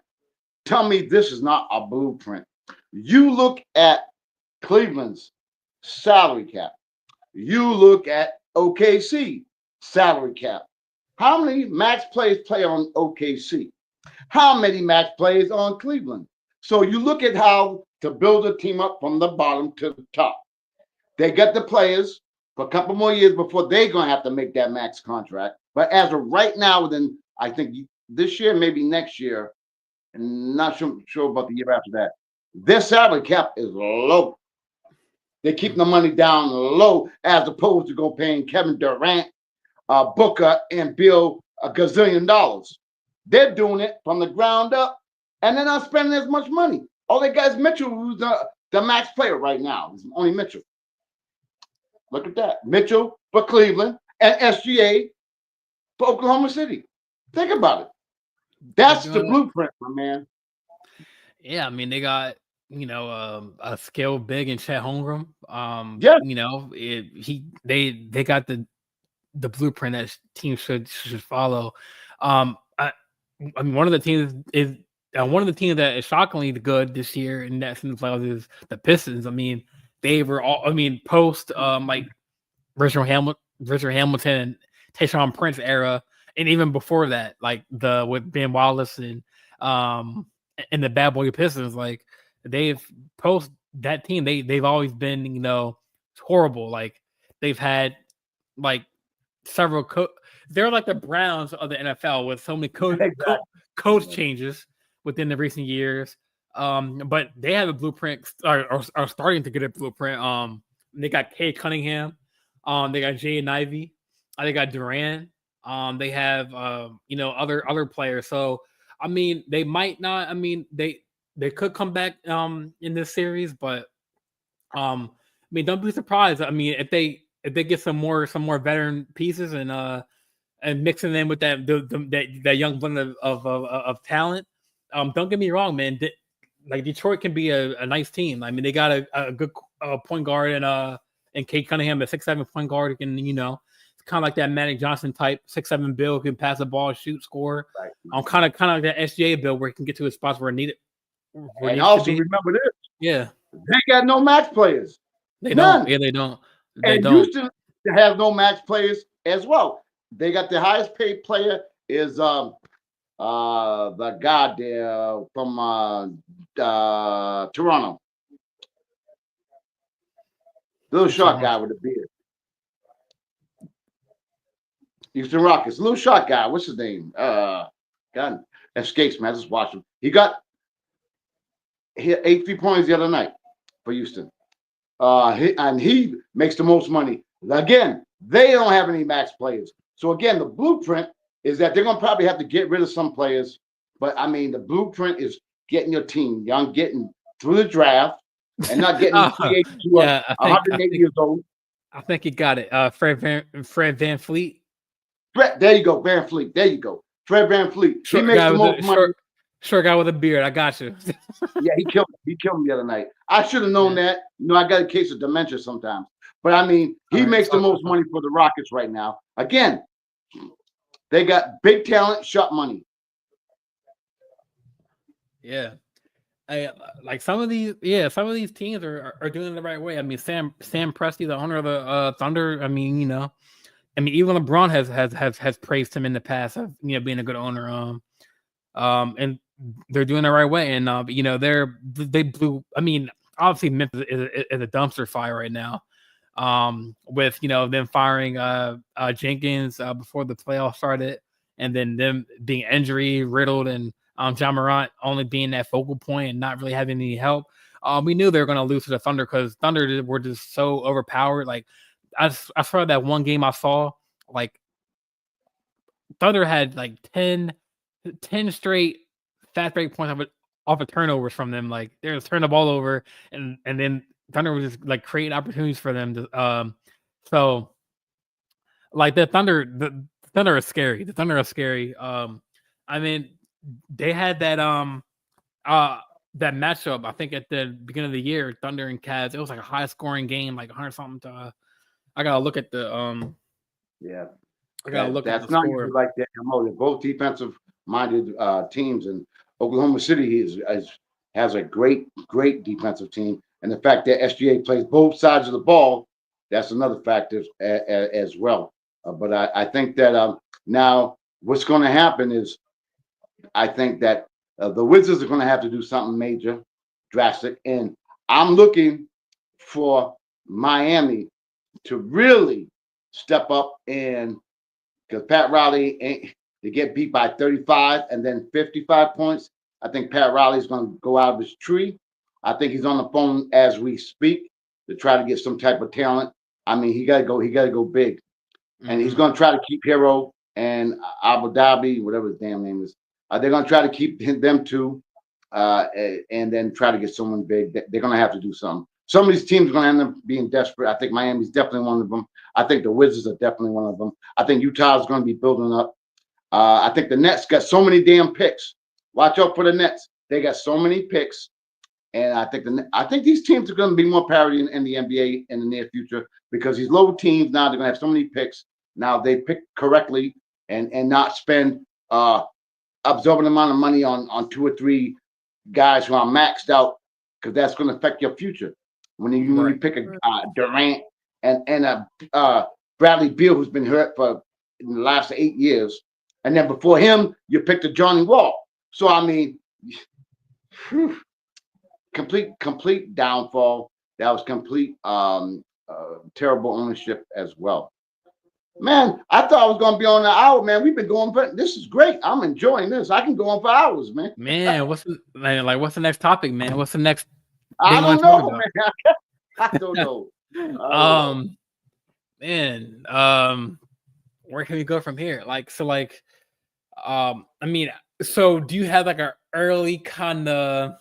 Tell me this is not a blueprint. You look at Cleveland's salary cap. You look at OKC salary cap. How many max players play on OKC? How many max players on Cleveland? So you look at how to build a team up from the bottom to the top. They got the players for a couple more years before they're going to have to make that max contract. But as of right now, then I think this year, maybe next year, and not sure about the year after that, their salary cap is low. They're keeping the money down low as opposed to go paying Kevin Durant, Booker, and Bill a gazillion dollars. They're doing it from the ground up, and they're not spending as much money. All they got is Mitchell, who's the max player right now. It's only Mitchell. Look at that. Mitchell for Cleveland and SGA for Oklahoma City. Think about it. That's the blueprint, my man. Yeah, I mean, they got, a skilled big in Chet Holmgren. Yeah. They got the blueprint that teams should follow. I mean, one of the teams that is shockingly good this year in that in the playoffs is the Pistons. I mean, they were all. I mean, post like Richard Hamilton and Tayshaun Prince era, and even before that, like with Ben Wallace and the Bad Boy Pistons, like they've post that team. They've always been horrible. Like they've had like several they're like the Browns of the NFL with so many coach changes within the recent years. But they have a blueprint, are starting to get a blueprint. They got Cade Cunningham, they got Jay and Ivy, they got Durant. They have other players. So I mean, they might not. I mean, they could come back in this series, but I mean, don't be surprised. I mean, if they get some more veteran pieces and mixing them with that young blend of talent. Don't get me wrong, man. Like Detroit can be a nice team. I mean, they got a good point guard and Cade Cunningham, a 6'7" point guard, who can it's kind of like that Magic Johnson type 6'7" Bill who can pass the ball, shoot, score. Right. Kind of like that SGA Bill where he can get to his spots where needed. And also remember this. Yeah, they got no max players. They don't. Yeah, they don't. And Houston has no max players as well. They got the highest paid player is the guy there from Toronto. Little short guy with a beard. Houston Rockets. Little short guy. What's his name? God, escapes, man. I just watched him. He got 8 3-pointers the other night for Houston. He makes the most money. Again, they don't have any max players. So again, the blueprint is that they're going to probably have to get rid of some players. But I mean, the blueprint is getting your team young, getting through the draft, and not getting free agents who are 180 years old. I think you got it. Fred Van Fleet. There you go, Van Fleet. There you go. Fred Van Fleet. He makes the most money. Short guy with a beard. I got you. Yeah, he killed him the other night. I should have known that. I got a case of dementia sometimes. But I mean, he makes the most money for the Rockets right now. Again, they got big talent, shot money. Yeah. Like some of these teams are doing it the right way. I mean, Sam Presti, the owner of the Thunder. I mean, even LeBron has praised him in the past of being a good owner. And they're doing it the right way. And they blew. I mean, obviously Memphis is a dumpster fire right now. With them firing Jenkins before the playoffs started, and then them being injury riddled, and John Morant only being that focal point and not really having any help. We knew they were going to lose to the Thunder because Thunder were just so overpowered. Like I saw that one game I saw, like Thunder had like 10 straight fast break points off of turnovers from them. Like they were turning the ball over, and then Thunder was just like creating opportunities for them to so like the Thunder is scary. The Thunder are scary. I mean, they had that that matchup, I think at the beginning of the year, Thunder and Cavs. It was like a high scoring game, like 100 something to I gotta look at the yeah. I gotta look at the not score. Like that. They're both defensive minded teams, and Oklahoma City has a great defensive team. And the fact that SGA plays both sides of the ball, that's another factor as well. But I think that now what's going to happen is I think that the Wizards are going to have to do something major, drastic, and I'm looking for Miami to really step up and because Pat Riley ain't to get beat by 35 and then 55 points. I think Pat Riley's going to go out of his tree. I think he's on the phone as we speak to try to get some type of talent. I mean, he got to go. He got to go big, and he's going to try to keep Hero and Abu Dhabi, whatever his damn name is. They're going to try to keep them two, and then try to get someone big. They're going to have to do something. Some of these teams are going to end up being desperate. I think Miami's definitely one of them. I think the Wizards are definitely one of them. I think Utah's going to be building up. I think the Nets got so many damn picks. Watch out for the Nets. They got so many picks, and I think these teams are going to be more parity in the NBA in the near future because these low teams now they're going to have so many picks. Now they pick correctly and not spend absorbent amount of money on 2 or 3 guys who are maxed out because that's going to affect your future. When you pick a Durant and a Bradley Beal who's been hurt for in the last 8 years, and then before him you picked a Johnny Wall. So I mean, complete downfall. That was complete terrible ownership as well. Man, I thought I was going to be on an hour, man. We've been going for this is great. I'm enjoying this. I can go on for hours, man. Man, what's the next topic, man? What's the next? I don't know, man. I don't know. Man, where can we go from here? I mean, so do you have like an early kind of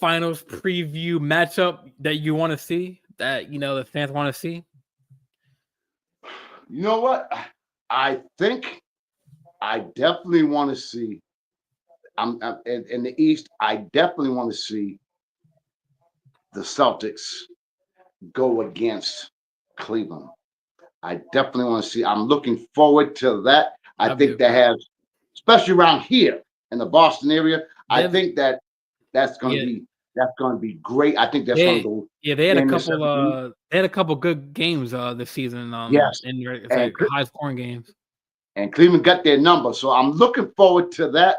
finals preview matchup that you want to see that the fans want to see? You know what? I think I definitely want to see. I'm in the East. I definitely want to see the Celtics go against Cleveland. I definitely want to see. I'm looking forward to that. I think that has, especially around here in the Boston area. I think that's going to be great. I think that's going to go. Yeah, they had a couple good games this season. Yes, and high scoring games. And Cleveland got their number, so I'm looking forward to that.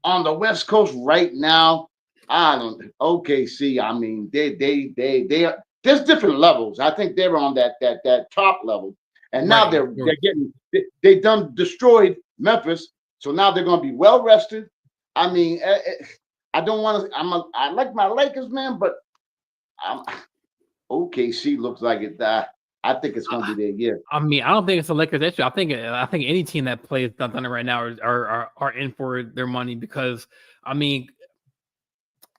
On the West Coast right now, OKC. I mean, they are. There's different levels. I think they're on that top level, and now they're getting. They done destroyed Memphis, so now they're going to be well rested. I mean, I don't want to. I like my Lakers, man, but OKC looks like it. I think it's going to be their year. I mean, I don't think it's the Lakers issue. I think any team that plays Thunder right now are in for their money because I mean,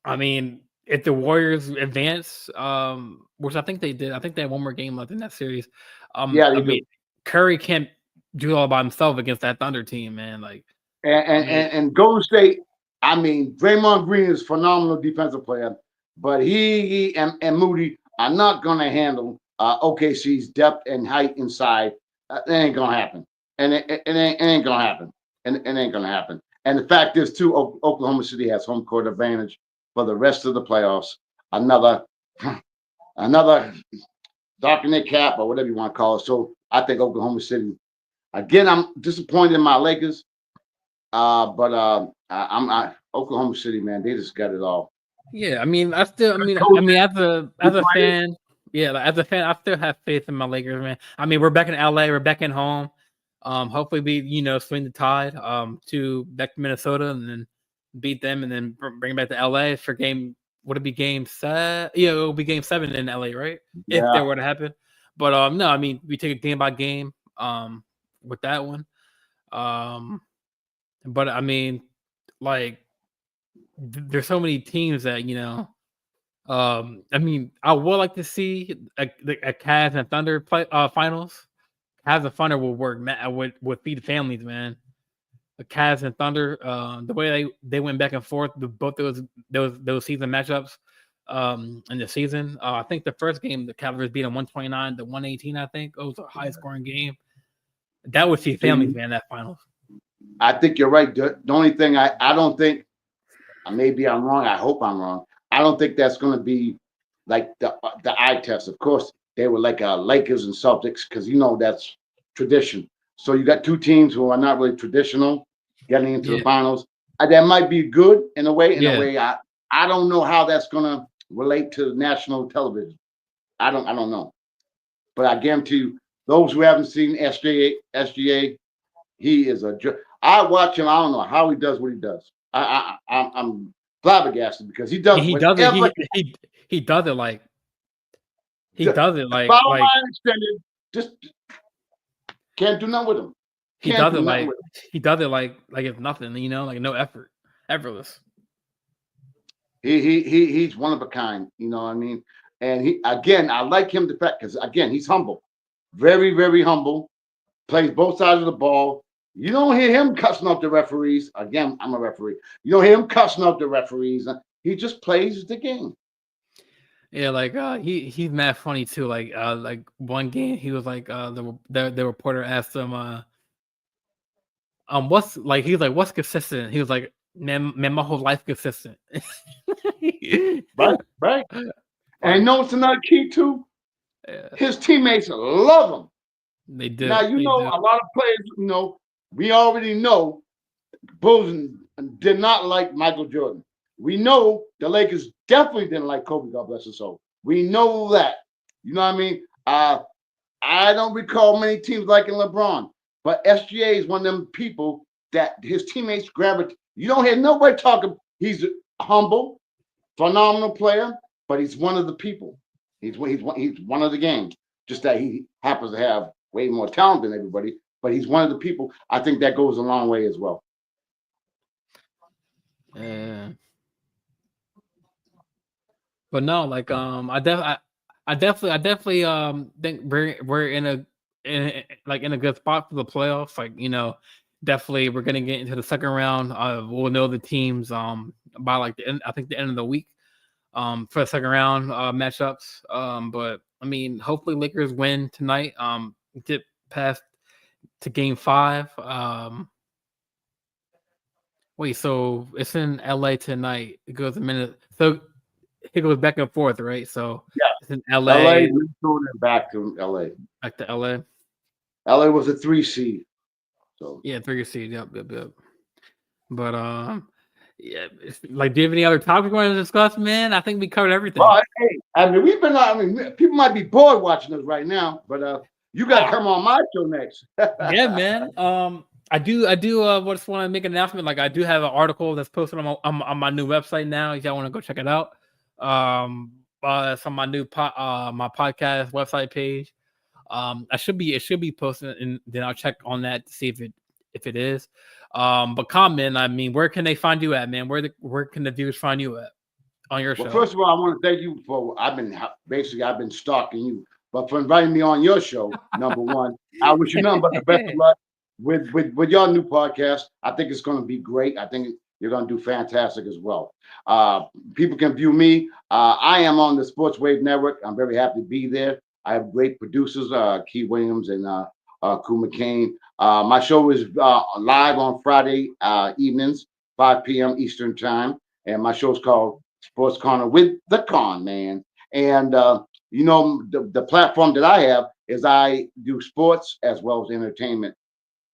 if the Warriors advance, which I think they did, I think they have one more game left in that series. Curry can't do it all by himself against that Thunder team, man. And Golden State. I mean, Draymond Green is a phenomenal defensive player, but he and Moody are not going to handle OKC's depth and height inside. It ain't going to happen. And it ain't going to happen. And it ain't going to happen. And the fact is, too, Oklahoma City has home court advantage for the rest of the playoffs. Another dark in their cap or whatever you want to call it. So I think Oklahoma City. Again, I'm disappointed in my Lakers. But Oklahoma City, man, they just got it all. Yeah, I mean, as a fan, I still have faith in my Lakers, man. I mean, we're back in LA, we're back in home. Hopefully we swing the tide to back to Minnesota and then beat them and then bring it back to LA for game. Would it be game 7? Yeah, it will be game 7 in LA, right? Yeah. If that were to happen. But no, I mean, we take it game by game with that one. But I mean, there's so many teams that I mean, I would like to see a Cavs and Thunder play finals. Cavs and Thunder will work, man. Would feed families, man. The Cavs and Thunder, the way they went back and forth, both those season matchups, in the season. I think the first game the Cavaliers beat them 129 to 118. I think it was a high scoring game. That would feed families, man. That finals. I think you're right. The only thing I don't think, maybe I'm wrong. I hope I'm wrong. I don't think that's going to be like the eye test. Of course, they were like Lakers and Celtics because that's tradition. So you got two teams who are not really traditional, getting into the finals. That might be good in a way. I don't know how that's gonna relate to national television. I don't know. But I guarantee you, those who haven't seen SGA, he is a. I watch him. I don't know how he does what he does. I'm flabbergasted because he does whatever. He does it like bottom line extended. Just can't do nothing with him. He does it like it's nothing. You know, like no effort, effortless. He's one of a kind. You know what I mean? And I like him the fact because again he's humble, very very humble. Plays both sides of the ball. You don't hear him cussing out the referees. Again, I'm a referee. You don't hear him cussing out the referees. He just plays the game. Yeah, like he's mad funny too. Like one game he was like the reporter asked him what's consistent? He was like, man, my whole life consistent. right. And you know what's another key too? His teammates love him. They do. Now a lot of players, we already know Bulls did not like Michael Jordan. We know the Lakers definitely didn't like Kobe, God bless his soul. We know that. You know what I mean? I don't recall many teams liking LeBron, but SGA is one of them people that his teammates gravitate. You don't hear nobody talking. He's a humble, phenomenal player, but he's one of the people. He's one of the game. Just that he happens to have way more talent than everybody, but he's one of the people. I think that goes a long way as well. But no, like I definitely think we're in a good spot for the playoffs. Like, definitely we're gonna get into the second round. We'll know the teams by like the end of the week for the second round matchups. But I mean, hopefully Lakers win tonight. Get past to game 5. Wait, so it's in LA tonight. It goes a minute. So it goes back and forth, right? So it's in LA. We're throwing it back to LA. Back to LA. LA was a 3 seed. So 3 seed. Yep. But yeah, like, do you have any other topics you want to discuss, man? I think we covered everything. Well, hey, people might be bored watching us right now, but you got to come on my show next. Yeah, man. I do. Just want to make an announcement. Like, I do have an article that's posted on my new website now. If y'all want to go check it out, it's on my new my podcast website page. It should be posted, and then I'll check on that to see if it is. But ConMan, I mean, where can they find you at, man? Where can the viewers find you at on your show? Well, first of all, I want to thank you for I've been stalking you, but for inviting me on your show. Number one, I wish you nothing but the best of luck with your new podcast. I think it's going to be great. I think you're going to do fantastic as well. People can view me. I am on the Sports Wave Network. I'm very happy to be there. I have great producers, Key Williams and Ku McCain. My show is live on Friday evenings, 5 p.m. Eastern Time. And my show is called Sports Corner with the ConMan. And, the platform that I have is I do sports as well as entertainment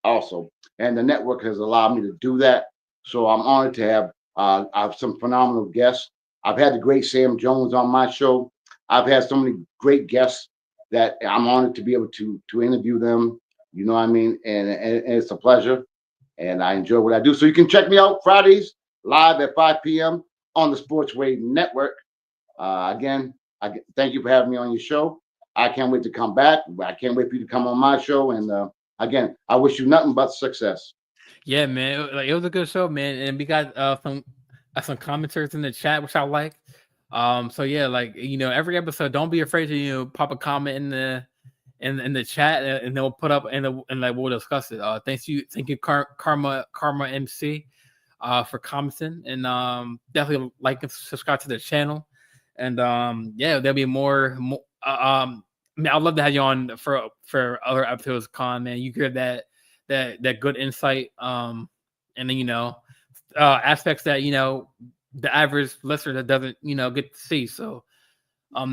also. And the network has allowed me to do that. So I'm honored to have some phenomenal guests. I've had the great Sam Jones on my show. I've had so many great guests that I'm honored to be able to interview them. You know what I mean? And it's a pleasure. And I enjoy what I do. So you can check me out Fridays live at 5 p.m. on the Sports Wave Network. Again, I thank you for having me on your show. I can't wait to come back. I can't wait for you to come on my show. And again, I wish you nothing but success. Yeah, man. It was a good show, man. And we got some commenters in the chat, which I like. So yeah, like, every episode, don't be afraid to pop a comment in the chat, and then we'll put up and we'll discuss it. Thank you, Karma MC, for commenting, and definitely like and subscribe to the channel. And there'll be more. I mean, I'd love to have you on for other episodes, man. You hear that good insight, and then aspects that the average listener that doesn't get to see. So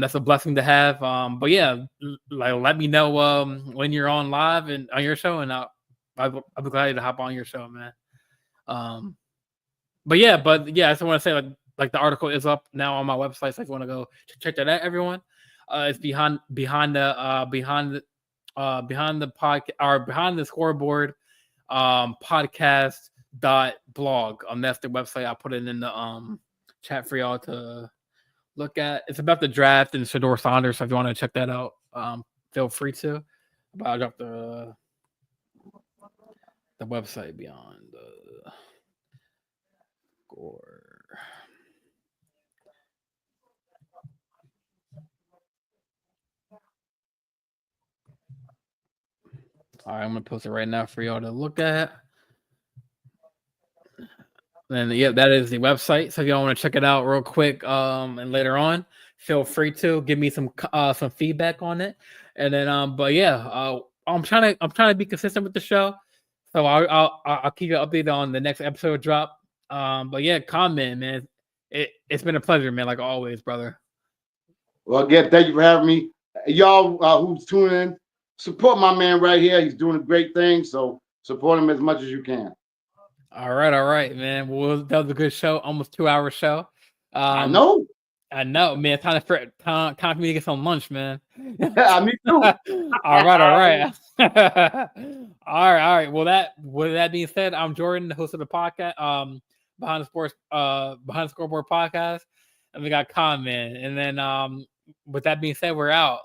that's a blessing to have. But yeah, like, let me know when you're on live and on your show, and I'll be glad to hop on your show, man. But yeah, I just want to say like the article is up now on my website, so if you want to go check that out, everyone. It's behind the podcast or behind the scoreboard podcast .blog. That's the website. I'll put it in the chat for y'all to look at. It's about the draft and Shedeur Sanders. So if you want to check that out, feel free to. But I'll drop the website beyond the score. All right, I'm gonna post it right now for y'all to look at. And yeah, that is the website. So if y'all want to check it out real quick, and later on, feel free to give me some feedback on it. And then, but yeah, I'm trying to be consistent with the show, so I'll keep you updated on the next episode drop. But yeah, ConMan, man, it's been a pleasure, man, like always, brother. Well, again, thank you for having me. Y'all who's tuning in, support my man right here. He's doing a great thing, so support him as much as you can. All right, man. Well, that was a good show, almost 2-hour show. I know, man. Time for me to get some lunch, man. Me too. All right. All right. Well, with that being said, I'm Jordan, the host of the podcast, Behind the Scoreboard Podcast, and we got ConMan. And then, with that being said, we're out.